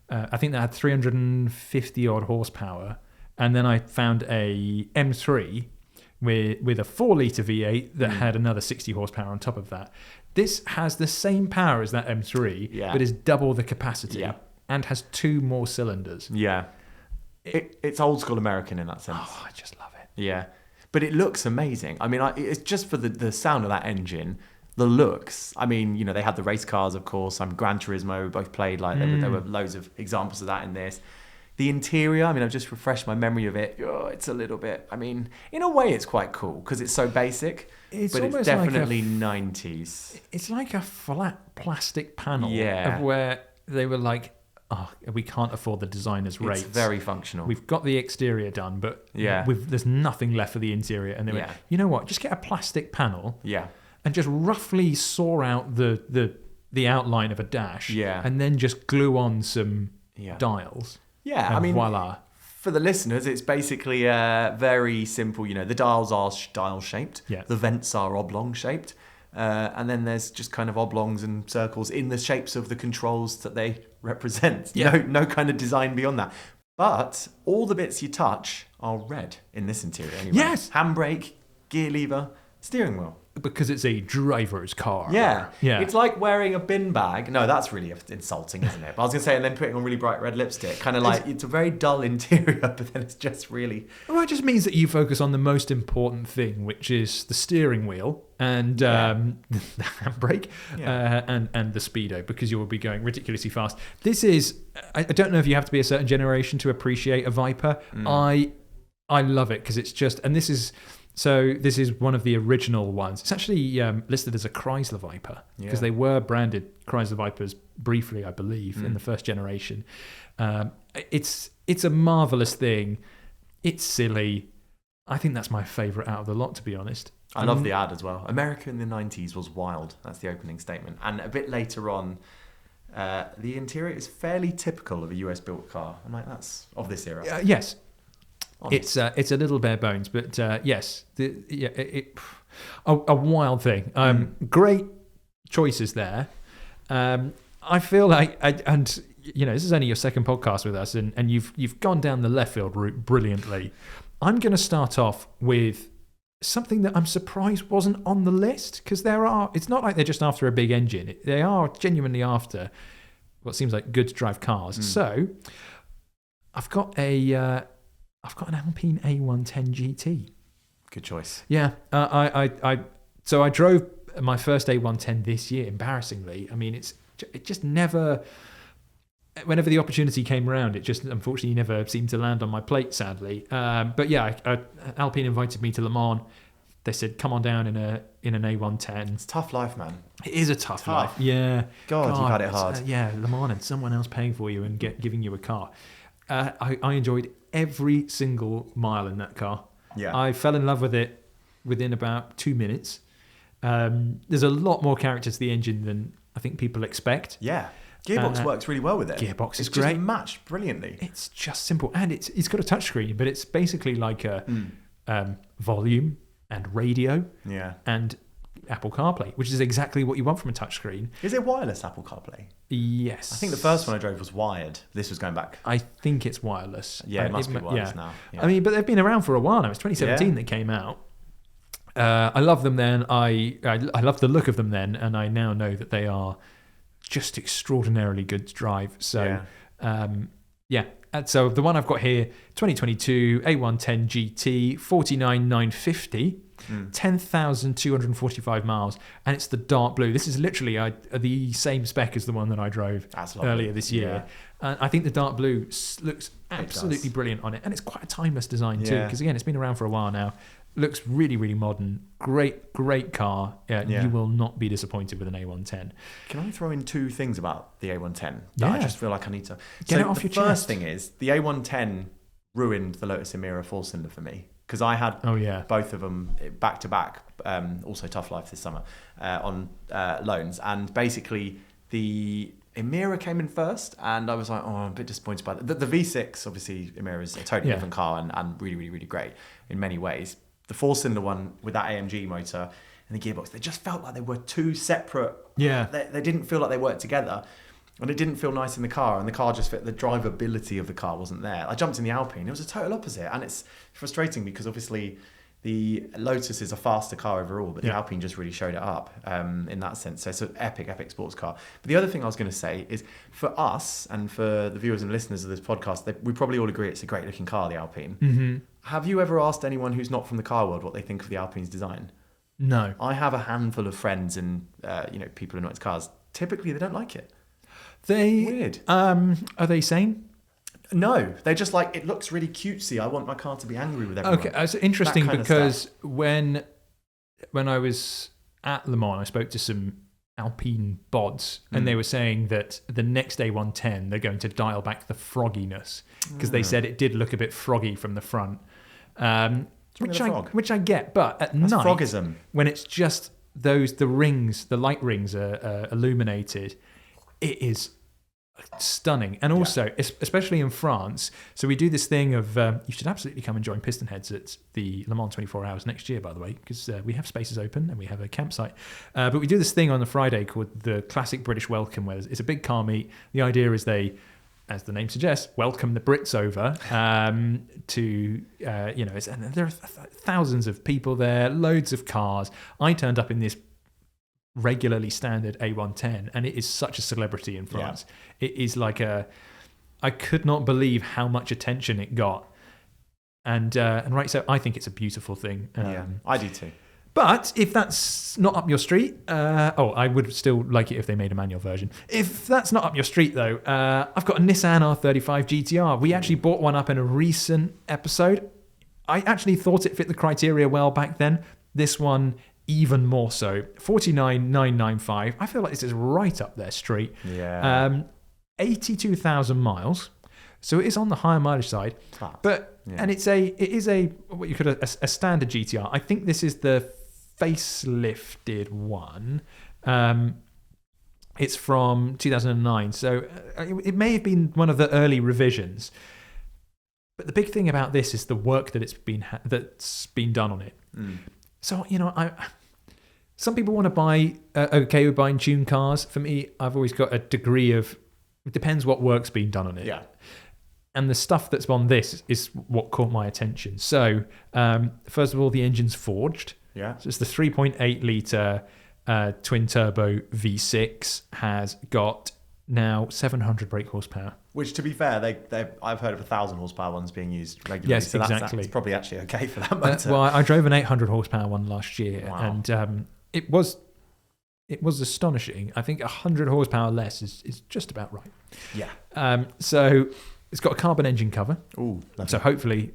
I think that had 350 odd horsepower, and then I found a M3 with a 4 litre V8 that had another 60 horsepower on top of that. This has the same power as that M3, but is double the capacity and has 2 more cylinders. Yeah. It's old school American in that sense. Oh, I just love it. Yeah. But it looks amazing. I mean, it's just for the sound of that engine, the looks. I mean, they had the race cars, of course. Gran Turismo both played. There were loads of examples of that in this. The interior, I mean, I've just refreshed my memory of it. Oh, it's a little bit, I mean, in a way it's quite cool because it's so basic. But it's definitely 90s. It's like a flat plastic panel of where they were like, we can't afford the designer's rates. It's very functional. We've got the exterior done, but there's nothing left for the interior. And they went, you know what? Just get a plastic panel. Yeah. and just roughly saw out the outline of a dash, and then just glue on some dials. Yeah, and I mean, voila. For the listeners, it's basically very simple. You know, the dials are dial shaped. Yeah. The vents are oblong shaped. And then there's just kind of oblongs and circles in the shapes of the controls that they represent. Yeah. No kind of design beyond that. But all the bits you touch are red in this interior anyway. Yes. Handbrake, gear lever, steering wheel. Because it's a driver's car. Yeah. Yeah. It's like wearing a bin bag. No, that's really insulting, isn't it? But I was going to say, and then putting on really bright red lipstick. Kind of like, it's a very dull interior, but then it's just really... Well, it just means that you focus on the most important thing, which is the steering wheel and the handbrake and the speedo, because you will be going ridiculously fast. This is... I don't know if you have to be a certain generation to appreciate a Viper. I love it because it's just... And this is... So this is one of the original ones. It's actually listed as a Chrysler Viper because they were branded Chrysler Vipers briefly, I believe, in the first generation. It's a marvelous thing. It's silly. I think that's my favourite out of the lot, to be honest. I love the ad as well. America in the 90s was wild. That's the opening statement. And a bit later on, the interior is fairly typical of a US-built car. I'm like, that's of this era. Yes. It's a little bare bones, but yes, a wild thing. Great choices there. I feel like, and you know, this is only your second podcast with us, and you've gone down the left field route brilliantly. I'm going to start off with something that I'm surprised wasn't on the list, because it's not like they're just after a big engine. They are genuinely after what seems like good to drive cars. So I've got an Alpine A110 GT. Good choice. Yeah, so I drove my first A110 this year. Embarrassingly, I mean, it just never. Whenever the opportunity came around, it just unfortunately never seemed to land on my plate, sadly. But yeah, Alpine invited me to Le Mans. They said, "Come on down in an A110." It's a tough life, man. It is a tough life. Yeah. God, you've had it hard. Yeah, Le Mans and someone else paying for you and giving you a car. I enjoyed every single mile in that car. Yeah. I fell in love with it within about 2 minutes. There's a lot more character to the engine than I think people expect. Yeah. Gearbox works really well with it. Gearbox is great. great. It's just matched brilliantly. It's just simple. And it's got a touchscreen, but it's basically like a volume and radio and Apple CarPlay, which is exactly what you want from a touchscreen. Is it wireless Apple CarPlay? Yes. I think the first one I drove was wired. This was going back. I think it's wireless. Yeah, it must be wireless now. Yeah. I mean, but they've been around for a while now. It's 2017 that came out. I love them then. I love the look of them then, and I now know that they are just extraordinarily good to drive. So, And so the one I've got here, 2022 A110 GT, 49,950. 10,245 miles, and it's the dark blue. This is literally the same spec as the one that I drove earlier this year. And I think the dark blue looks absolutely brilliant on it, and it's quite a timeless design too, because again, it's been around for a while now. Looks really, really modern. Great car. You will not be disappointed with an A110. Can I throw in two things about the A110 that I just feel like I need to get it off your chest? The first thing is the A110 ruined the Lotus Emira 4-cylinder for me, because I had both of them back to back, also Tough Life this summer, on loans. And basically, the Emira came in first, and I was like, I'm a bit disappointed by that. The V6, obviously, Emira is a totally different car and really, really, really great in many ways. The 4-cylinder one with that AMG motor and the gearbox, they just felt like they were two separate. Yeah. They didn't feel like they worked together. And it didn't feel nice in the car, and the car just fit. The drivability of the car wasn't there. I jumped in the Alpine; it was a total opposite, and it's frustrating because obviously the Lotus is a faster car overall, but the Alpine just really showed it up in that sense. So it's an epic sports car. But the other thing I was going to say is, for us and for the viewers and listeners of this podcast, we probably all agree it's a great looking car, the Alpine. Mm-hmm. Have you ever asked anyone who's not from the car world what they think of the Alpine's design? No. I have a handful of friends and people who know its cars. Typically, they don't like it. Weird. Are they sane? No, they're just like, it looks really cutesy. I want my car to be angry with everyone. Okay, it's interesting because when I was at Le Mans, I spoke to some Alpine bods, and they were saying that the next A110 they're going to dial back the frogginess, because they said it did look a bit froggy from the front, which I get. But at night, frogism. when it's just the rings, the light rings are illuminated. It is stunning. And also, especially in France, so we do this thing of, you should absolutely come and join PistonHeads at the Le Mans 24 Hours next year, by the way, because we have spaces open and we have a campsite. But we do this thing on the Friday called the Classic British Welcome, where it's a big car meet. The idea is they, as the name suggests, welcome the Brits over and there are thousands of people there, loads of cars. I turned up in this regularly standard A110, and it is such a celebrity in France. It is like I could not believe how much attention it got, and right, so I think it's a beautiful thing. I do too. But if that's not up your street, I would still like it if they made a manual version. If that's not up your street, though, I've got a Nissan R35 GTR. We actually bought one up in a recent episode. I actually thought it fit the criteria well back then. This one, even more so. 49,995. I feel like this is right up their street. 82,000 miles. So it is on the higher mileage side. And it is a what you could a standard GTR. I think this is the facelifted one. It's from 2009, so it may have been one of the early revisions. But the big thing about this is the work that's been done on it. So some people want to buy okay with buying tuned cars. For me, I've always got a degree of, it depends what work's been done on it. Yeah. And the stuff that's on this is what caught my attention. So, first of all, the engine's forged. Yeah. So it's the 3.8 litre twin turbo V6, has got now 700 brake horsepower. Which, to be fair, I've heard of 1,000 horsepower ones being used regularly. Yes, so exactly. That's probably actually okay for that motor. Well, I drove an 800 horsepower one last year, and it was astonishing. I think 100 horsepower less is just about right. Yeah. So it's got a carbon engine cover. Ooh, so hopefully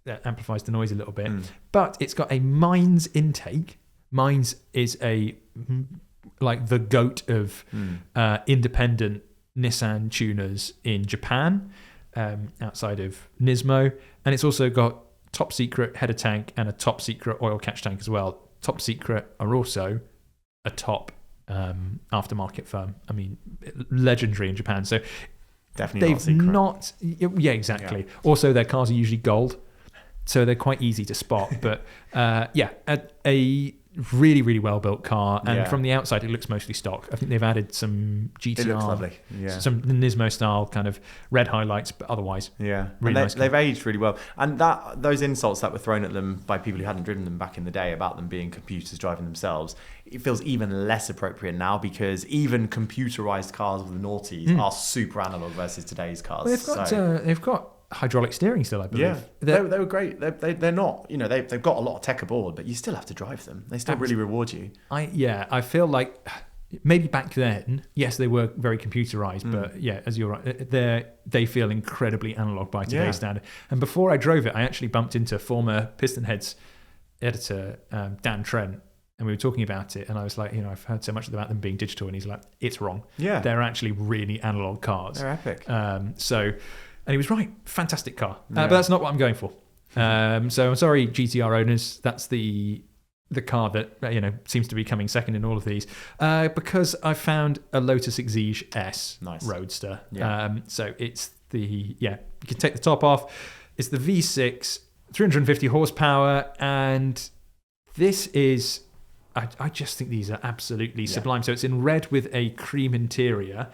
that amplifies the noise a little bit. But it's got a Mines intake. Mines is the GOAT of independent Nissan tuners in Japan, outside of Nismo. And it's also got top secret header tank and a top secret oil catch tank as well. Top secret are also a top aftermarket firm. I mean, legendary in Japan. So definitely not secret. Yeah, exactly. Yeah. Also, their cars are usually gold, so they're quite easy to spot. But a really, really well built car, and from the outside it looks mostly stock. I think they've added some GTR, it looks lovely. Some Nismo style kind of red highlights, but otherwise, really nice. They've aged really well. And those insults that were thrown at them by people who hadn't driven them back in the day about them being computers driving themselves, it feels even less appropriate now, because even computerized cars with the noughties are super analog versus today's cars. Well, they've got hydraulic steering still, I believe. Yeah, they were great. They're not, they've got a lot of tech aboard, but you still have to drive them. They still really reward you. I feel like maybe back then, yes, they were very computerized, but as you're right, they feel incredibly analog by today's standard. And before I drove it, I actually bumped into former PistonHeads editor Dan Trent, and we were talking about it, and I was like, I've heard so much about them being digital, and he's like, it's wrong. Yeah, they're actually really analog cars. They're epic. And he was right. Fantastic car. But that's not what I'm going for. So I'm sorry, GTR owners. That's the car that seems to be coming second in all of these. Because I found a Lotus Exige S Roadster. Yeah. So it's you can take the top off. It's the V6, 350 horsepower, and this is, I just think these are absolutely sublime. So it's in red with a cream interior.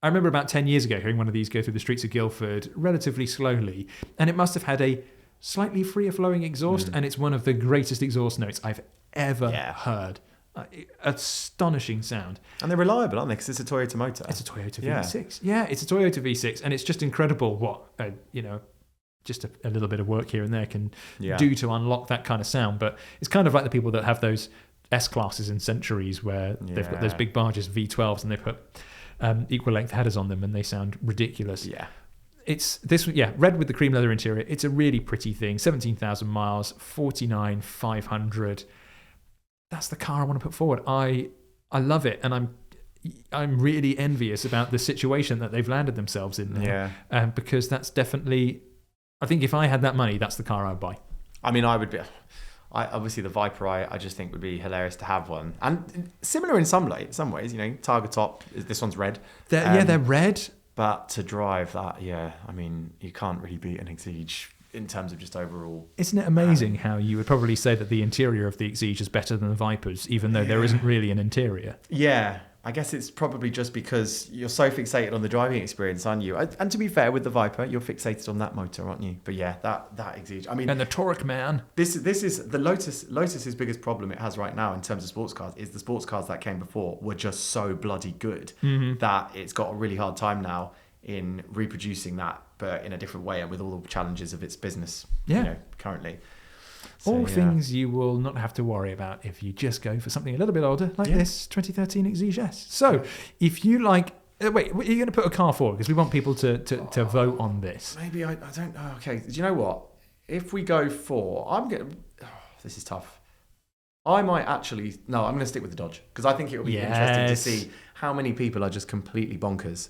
I remember about 10 years ago hearing one of these go through the streets of Guildford relatively slowly, and it must have had a slightly freer flowing exhaust, and it's one of the greatest exhaust notes I've ever heard. Astonishing sound. And they're reliable, aren't they? Because it's a Toyota motor. It's a Toyota V6. Yeah, it's a Toyota V6, and it's just incredible what, just a little bit of work here and there can do to unlock that kind of sound. But it's kind of like the people that have those S-classes in Centuries where they've got those big barges, V12s, and they put equal length headers on them, and they sound ridiculous. Yeah, it's this. Yeah, red with the cream leather interior. It's a really pretty thing. 17,000 miles, 49,500. That's the car I want to put forward. I love it, and I'm really envious about the situation that they've landed themselves in now. Yeah, because that's definitely. I think if I had that money, that's the car I would buy. I mean, I would be. Obviously the Viper I just think would be hilarious to have one, and similar in some ways. You know, Targa top. This one's red. They're red. But to drive that, I mean, you can't really beat an Exige in terms of just overall. Isn't it amazing how you would probably say that the interior of the Exige is better than the Vipers, even though there isn't really an interior? Yeah. I guess it's probably just because you're so fixated on the driving experience, aren't you? And to be fair, with the Viper, you're fixated on that motor, aren't you? But yeah, that Exige. I mean, and the torque, man. This is the Lotus's biggest problem it has right now in terms of sports cars is the sports cars that came before were just so bloody good that it's got a really hard time now in reproducing that, but in a different way and with all the challenges of its business. You know, currently. So, all things you will not have to worry about if you just go for something a little bit older, like this 2013 Exige S. So, if you like... wait, are you going to put a car forward? Because we want people to vote on this. Maybe I don't know. Okay, do you know what? If we go for... this is tough. I might actually... No, I'm going to stick with the Dodge. Because I think it will be interesting to see how many people are just completely bonkers.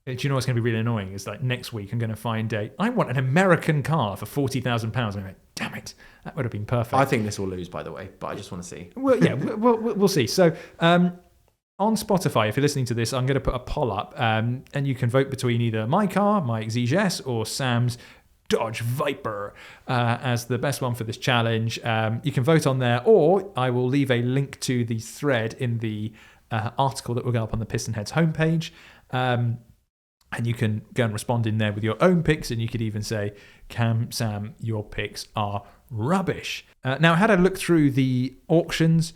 Do you know what's going to be really annoying? Is like next week I'm going to find I want an American car for £40,000. I'm like, damn it, that would have been perfect. I think this will lose, by the way, but I just want to see. Well, yeah, we'll see. So on Spotify, if you're listening to this, I'm going to put a poll up, and you can vote between either my car, my Exige S, or Sam's Dodge Viper as the best one for this challenge. You can vote on there, or I will leave a link to the thread in the article that will go up on the PistonHeads homepage. And you can go and respond in there with your own picks, and you could even say, Cam, Sam, your picks are rubbish. Now, I had a look through the auctions.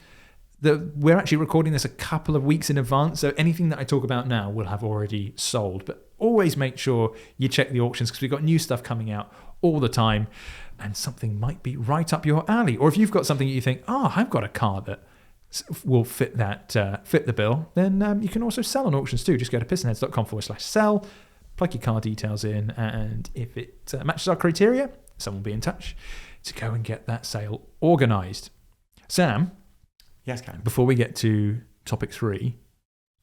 We're actually recording this a couple of weeks in advance, so anything that I talk about now will have already sold. But always make sure you check the auctions, because we've got new stuff coming out all the time, and something might be right up your alley. Or if you've got something that you think, I've got a car that will fit the bill, then you can also sell on auctions too. Just go to pistonheads.com/sell, plug your car details in, and if it matches our criteria, someone will be in touch to go and get that sale organised. Sam? Yes, Cam? Before we get to topic 3,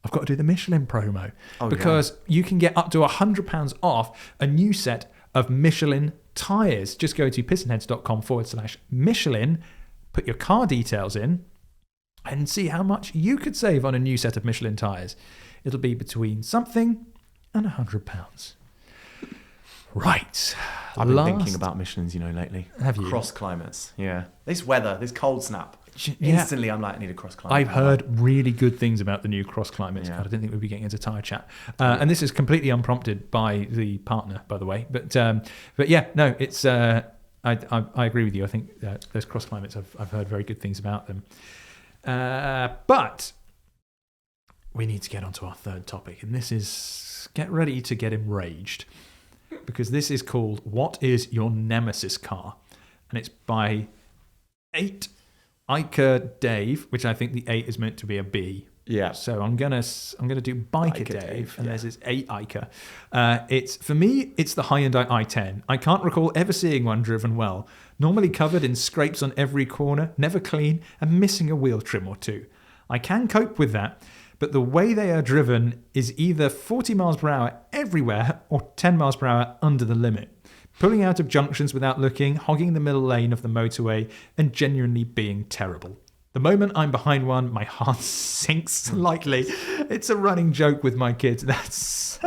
I've got to do the Michelin promo, because you can get up to £100 off a new set of Michelin tyres. Just go to pistonheads.com/Michelin, put your car details in, and see how much you could save on a new set of Michelin tyres. It'll be between something and £100. Right. I've been thinking about Michelins, lately. Have you? Cross climates. Yeah. This weather, this cold snap. Instantly, I'm like, I need a cross climate. I've heard really good things about the new cross climates. God, I didn't think we'd be getting into tyre chat. And this is completely unprompted by the partner, by the way. But yeah, no, it's. I agree with you. I think those cross climates, I've heard very good things about them. But we need to get onto our third topic, and this is, get ready to get enraged, because this is called "What is Your Nemesis Car?" and it's by 8 Iker Dave, which I think the 8 is meant to be a B. Yeah. So I'm gonna do Biker Dave, and there's this 8 Iker. It's, for me, it's the Hyundai i10. I can't recall ever seeing one driven well. Normally covered in scrapes on every corner, never clean, and missing a wheel trim or two. I can cope with that, but the way they are driven is either 40 miles per hour everywhere or 10 miles per hour under the limit. Pulling out of junctions without looking, hogging the middle lane of the motorway, and genuinely being terrible. The moment I'm behind one, my heart sinks slightly. It's a running joke with my kids. That's...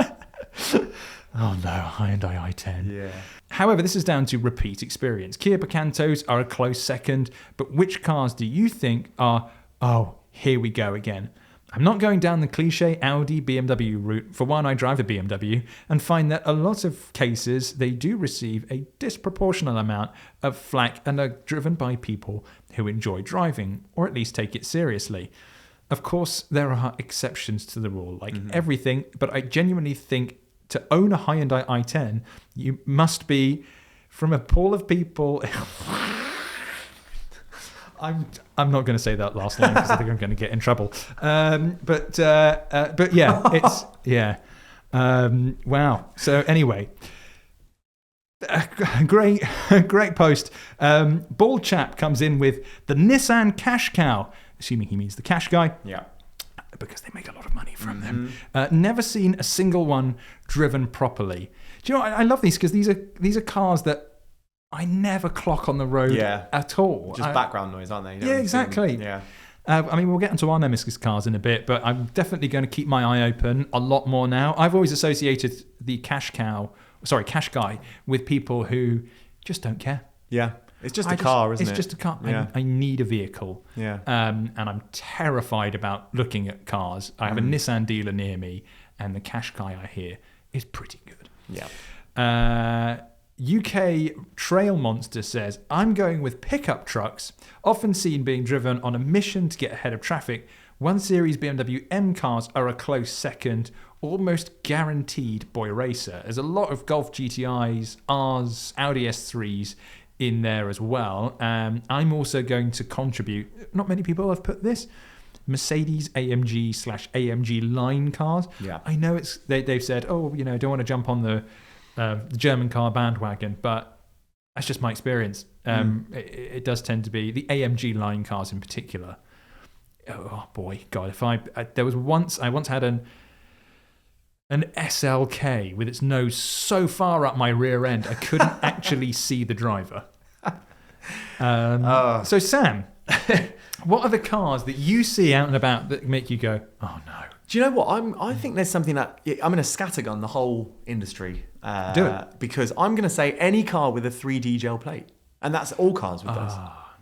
Oh no, Hyundai i10. Yeah. However, this is down to repeat experience. Kia Picantos are a close second, but which cars do you think are, here we go again? I'm not going down the cliche Audi, BMW route. For one, I drive a BMW and find that a lot of cases they do receive a disproportionate amount of flack and are driven by people who enjoy driving, or at least take it seriously. Of course, there are exceptions to the rule, like everything, but I genuinely think to own a Hyundai i10, you must be from a pool of people... I'm not going to say that last line because I think I'm going to get in trouble. But yeah, it's wow. So anyway, great post. Bald chap comes in with the Nissan Cash Cow, assuming he means the cash guy. Yeah. Because they make a lot of money from them. Never seen a single one driven properly. Do you know? I love these because these are cars that I never clock on the road at all. Just background noise, aren't they? Yeah, exactly. Yeah. I mean, we'll get into our Nemesis cars in a bit, but I'm definitely going to keep my eye open a lot more now. I've always associated the cash guy with people who just don't care. Yeah. It's just a car, isn't it? It's just a car. Yeah. I need a vehicle. Yeah. And I'm terrified about looking at cars. I have a Nissan dealer near me, and the cash guy I hear is pretty good. Yeah. UK Trail Monster says, I'm going with pickup trucks, often seen being driven on a mission to get ahead of traffic. 1 Series BMW M cars are a close second, almost guaranteed boy racer. There's a lot of Golf GTIs, Rs, Audi S3s in there as well. I'm also going to contribute, not many people have put this, Mercedes AMG/AMG line cars. Yeah. I know they've said, don't want to jump on the German car bandwagon, but that's just my experience. It does tend to be the AMG line cars in particular. Oh boy, God! If I once had an SLK with its nose so far up my rear end, I couldn't actually see the driver. So Sam, what are the cars that you see out and about that make you go, oh no? Do you know what? I think there's something that I'm going to scattergun the whole industry. Do it. Because I'm going to say any car with a 3D gel plate. And that's all cars with those.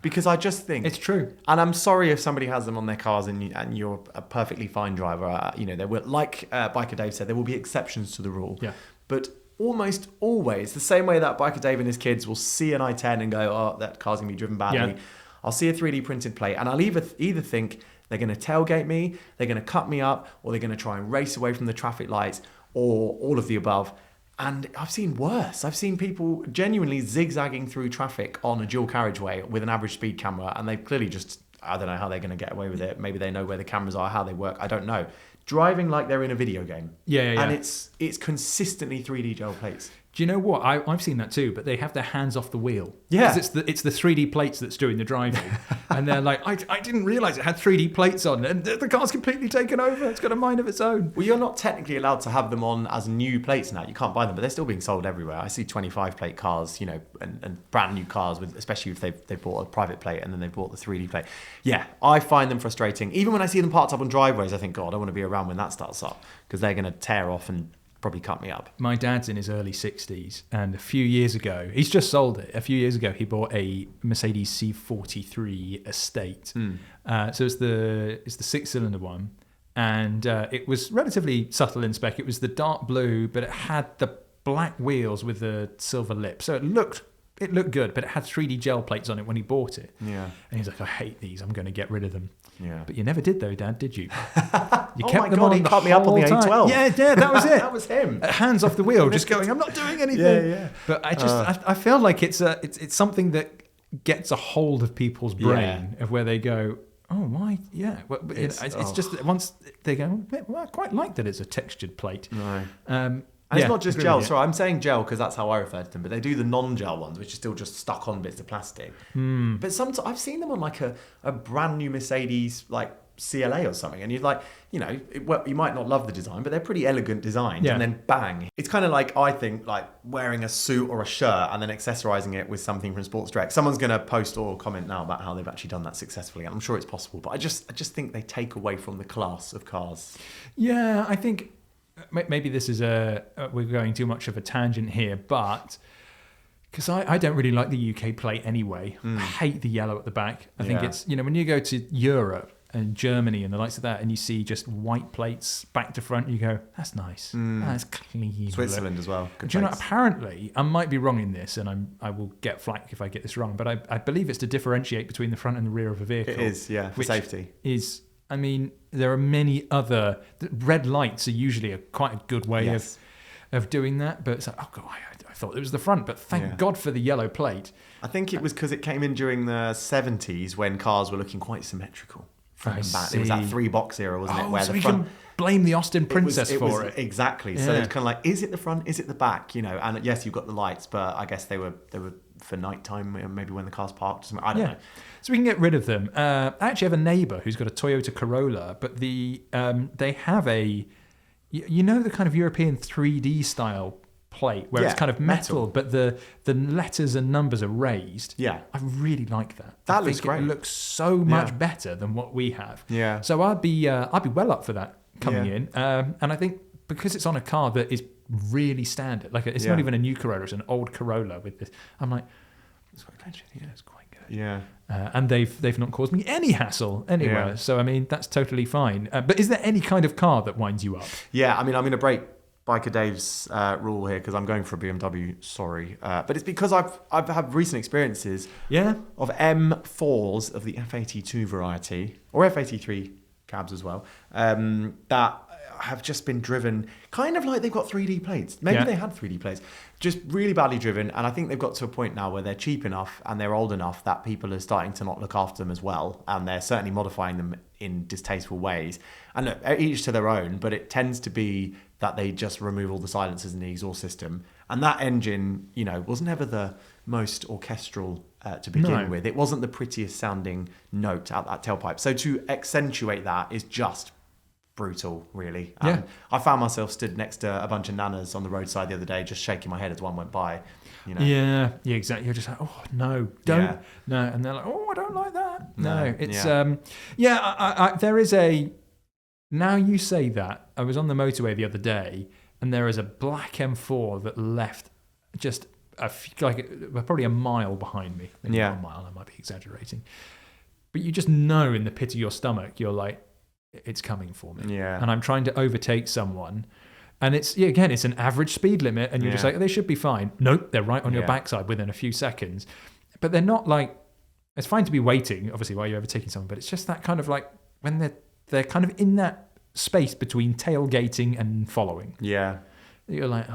Because I just think... It's true. And I'm sorry if somebody has them on their cars and you're a perfectly fine driver. There will, like Biker Dave said, there will be exceptions to the rule. Yeah. But almost always, the same way that Biker Dave and his kids will see an i10 and go, oh, that car's going to be driven badly. Yeah. I'll see a 3D printed plate and I'll either think they're going to tailgate me, they're going to cut me up, or they're going to try and race away from the traffic lights, or all of the above. And I've seen worse. I've seen people genuinely zigzagging through traffic on a dual carriageway with an average speed camera, and they've clearly just, I don't know how they're going to get away with it. Maybe they know where the cameras are, how they work. I don't know. Driving like they're in a video game. Yeah. And it's consistently 3D gel plates. Do you know what? I've seen that too, but they have their hands off the wheel. Yeah. Because it's the 3D plates that's doing the driving. And they're like, I didn't realise it had 3D plates on, and the car's completely taken over. It's got a mind of its own. Well, you're not technically allowed to have them on as new plates now. You can't buy them, but they're still being sold everywhere. I see 25 plate cars, and brand new cars, especially if they bought a private plate and then they bought the 3D plate. Yeah, I find them frustrating. Even when I see them parked up on driveways, I think, God, I want to be around when that starts up, because they're going to tear off and probably cut me up. My dad's in his early 60s, and a few years ago, he's just sold it. A few years ago, he bought a Mercedes C43 Estate. So it's the 6-cylinder one, and it was relatively subtle in spec. It was the dark blue, but it had the black wheels with the silver lip. So it looked good, but it had 3D gel plates on it when he bought it. Yeah. And he's like, I hate these. I'm going to get rid of them. Yeah. But you never did though, Dad, did you? You kept them on. He cut me up on the A12. Yeah, that was it. That was him. Hands off the wheel, just going, I'm not doing anything. Yeah. But I feel like it's something that gets a hold of people's brain of where they go, oh, why? Yeah. Well, it's just that once they go, well, I quite like that it's a textured plate. No. And it's not just gel. Sorry, I'm saying gel because that's how I refer to them. But they do the non-gel ones, which are still just stuck on bits of plastic. But sometimes I've seen them on like a brand new Mercedes like CLA or something, and you're like, you might not love the design, but they're pretty elegant designs. Yeah. And then bang, it's kind of like, I think, like wearing a suit or a shirt and then accessorizing it with something from Sports Direct. Someone's going to post or comment now about how they've actually done that successfully. I'm sure it's possible, but I just think they take away from the class of cars. Yeah, I think. Maybe this is we're going too much of a tangent here, but because I don't really like the UK plate anyway. I hate the yellow at the back. I think it's, when you go to Europe and Germany and the likes of that, and you see just white plates back to front, you go, that's nice. That's clean. Switzerland as well. Do you know, apparently, I might be wrong in this, and I will get flack if I get this wrong, but I believe it's to differentiate between the front and the rear of a vehicle. It is, yeah, for safety. I mean, there are many other... Red lights are usually quite a good way of doing that, but it's like, oh, God, I thought it was the front, but thank God for the yellow plate. I think it was because it came in during the 70s when cars were looking quite symmetrical front and back. It was that 3-box era, wasn't it? Where so the you front... can blame the Austin Princess for it. Exactly. Yeah. So it's kind of like, is it the front? Is it the back? And yes, you've got the lights, but I guess they were for nighttime, maybe when the car's parked. I don't know. So we can get rid of them. I actually have a neighbour who's got a Toyota Corolla, but they have the kind of European 3D style plate where it's kind of metal, but the letters and numbers are raised. Yeah. I really like that. That looks great. It looks so much better than what we have. Yeah. So I'd be well up for that coming in. And I think because it's on a car that is really standard, like it's not even a new Corolla, it's an old Corolla with this. I'm like, it's quite good. It's quite good. Yeah. And they've not caused me any hassle anywhere. Yeah. So I mean, that's totally fine. But is there any kind of car that winds you up? Yeah. I mean, I'm going to break Biker Dave's rule here because I'm going for a BMW. Sorry, but it's because I've had recent experiences. Of M4s of the F82 variety or F83 cabs as well. That have just been driven kind of like they've got 3D plates. Maybe they had 3D plates, just really badly driven. And I think they've got to a point now where they're cheap enough and they're old enough that people are starting to not look after them as well. And they're certainly modifying them in distasteful ways. And look, each to their own, but it tends to be that they just remove all the silencers in the exhaust system. And that engine, was never the most orchestral to begin with. It wasn't the prettiest sounding note out that tailpipe. So to accentuate that is just brutal, really. I found myself stood next to a bunch of nanas on the roadside the other day, just shaking my head as one went by. Yeah, exactly. You're just like, oh no, don't, no, and they're like, oh, I don't like that. No, it's there is a. Now you say that, I was on the motorway the other day, and there is a black M4 that left just probably a mile behind me. Maybe not a mile, I might be exaggerating, but you just know in the pit of your stomach, you're like, it's coming for me. Yeah. And I'm trying to overtake someone. And it's an average speed limit. And you're just like, they should be fine. Nope, they're right on your backside within a few seconds. But they're not like, it's fine to be waiting, obviously, while you're overtaking someone. But it's just that kind of like, when they're kind of in that space between tailgating and following. Yeah. You're like,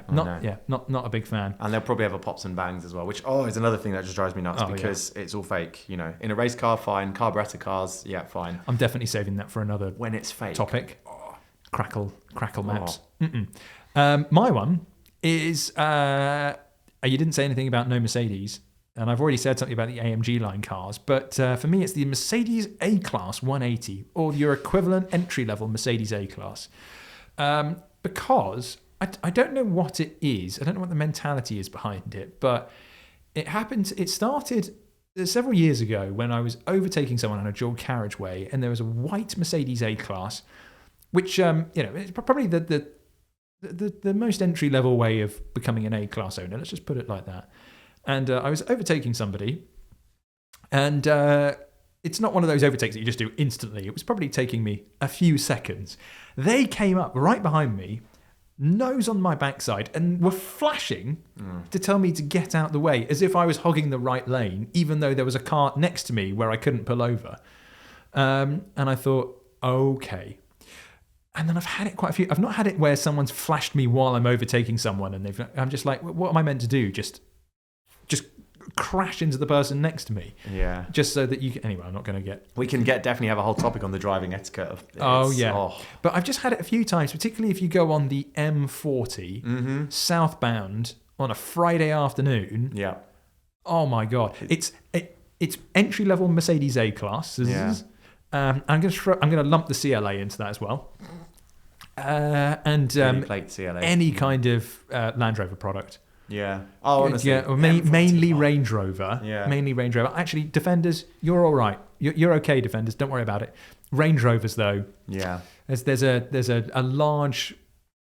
not a big fan. And they'll probably have a pops and bangs as well, which is another thing that just drives me nuts because it's all fake. In a race car, fine. Carburetor cars, fine. I'm definitely saving that for another when it's fake topic. Crackle maps. My one is you didn't say anything about no Mercedes, and I've already said something about the AMG line cars, but for me it's the Mercedes A-Class 180 or your equivalent entry-level Mercedes A-Class. Because I don't know what it is. I don't know what the mentality is behind it, but it started several years ago when I was overtaking someone on a dual carriageway, and there was a white Mercedes A-Class, which it's probably the most entry-level way of becoming an A-Class owner. Let's just put it like that. And I was overtaking somebody, and it's not one of those overtakes that you just do instantly. It was probably taking me a few seconds. They came up right behind me, nose on my backside, and were flashing to tell me to get out the way, as if I was hogging the right lane, even though there was a car next to me where I couldn't pull over. And I thought, okay. And then I've had it quite a few. I've not had it where someone's flashed me while I'm overtaking someone, and I'm just like, what am I meant to do? Just crash into the person next to me. Yeah. Just so that you can... Anyway, I'm not going to get... We can definitely have a whole topic on the driving etiquette of... But I've just had it a few times, particularly if you go on the M40 southbound on a Friday afternoon. Yeah. Oh my God. It's entry-level Mercedes A-Class. Yeah. I'm going to lump the CLA into that as well. And plate CLA. Any kind of Land Rover product. Yeah. Oh, honestly. Yeah, mainly Range Rover. Yeah. Mainly Range Rover. Actually, Defenders, you're all right. You're okay, Defenders. Don't worry about it. Range Rovers, though. Yeah. There's a large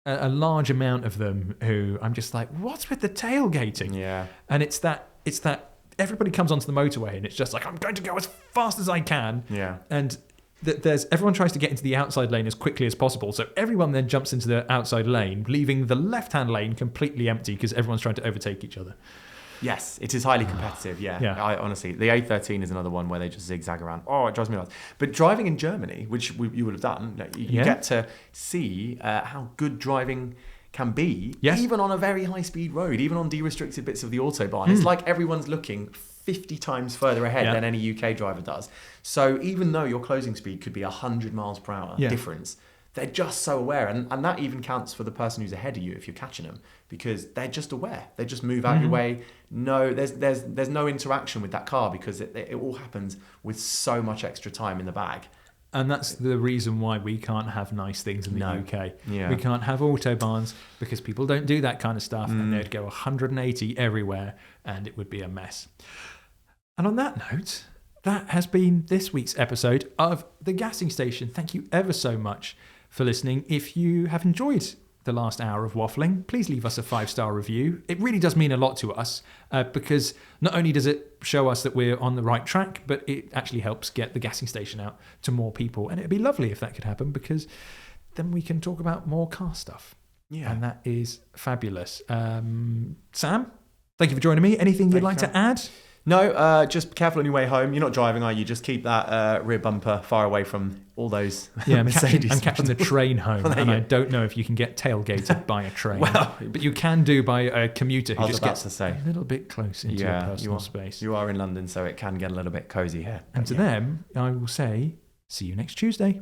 amount of them who I'm just like, what's with the tailgating? Yeah. And it's that everybody comes onto the motorway and it's just like, I'm going to go as fast as I can. Yeah. And everyone tries to get into the outside lane as quickly as possible, so everyone then jumps into the outside lane, leaving the left-hand lane completely empty because everyone's trying to overtake each other. Yes, it is highly competitive. Yeah. Honestly, the A13 is another one where they just zigzag around. Oh, it drives me nuts. But driving in Germany, which you would have done, you get to see how good driving can be, even on a very high-speed road, even on de-restricted bits of the Autobahn. It's like everyone's looking 50 times further ahead than any UK driver does. So even though your closing speed could be 100 miles per hour difference, they're just so aware. And that even counts for the person who's ahead of you if you're catching them, because they're just aware. They just move out your way. No, there's no interaction with that car because it all happens with so much extra time in the bag. And that's the reason why we can't have nice things in the UK. Yeah. We can't have autobahns because people don't do that kind of stuff, and they'd go 180 everywhere, and it would be a mess. And on that note, that has been this week's episode of The Gassing Station. Thank you ever so much for listening. If you have enjoyed the last hour of waffling, please leave us a 5-star review. It really does mean a lot to us because not only does it show us that we're on the right track, but it actually helps get the Gassing Station out to more people. And it'd be lovely if that could happen, because then we can talk about more car stuff. Yeah. And that is fabulous. Sam, thank you for joining me. Anything you'd like to add? No, just careful on your way home. You're not driving, are you? Just keep that rear bumper far away from all those Mercedes. I'm catching the train home, and I don't know if you can get tailgated by a train. Well, but you can do by a commuter who just gets a little bit close into your personal space. You are in London, so it can get a little bit cosy here. And to them, I will say, see you next Tuesday.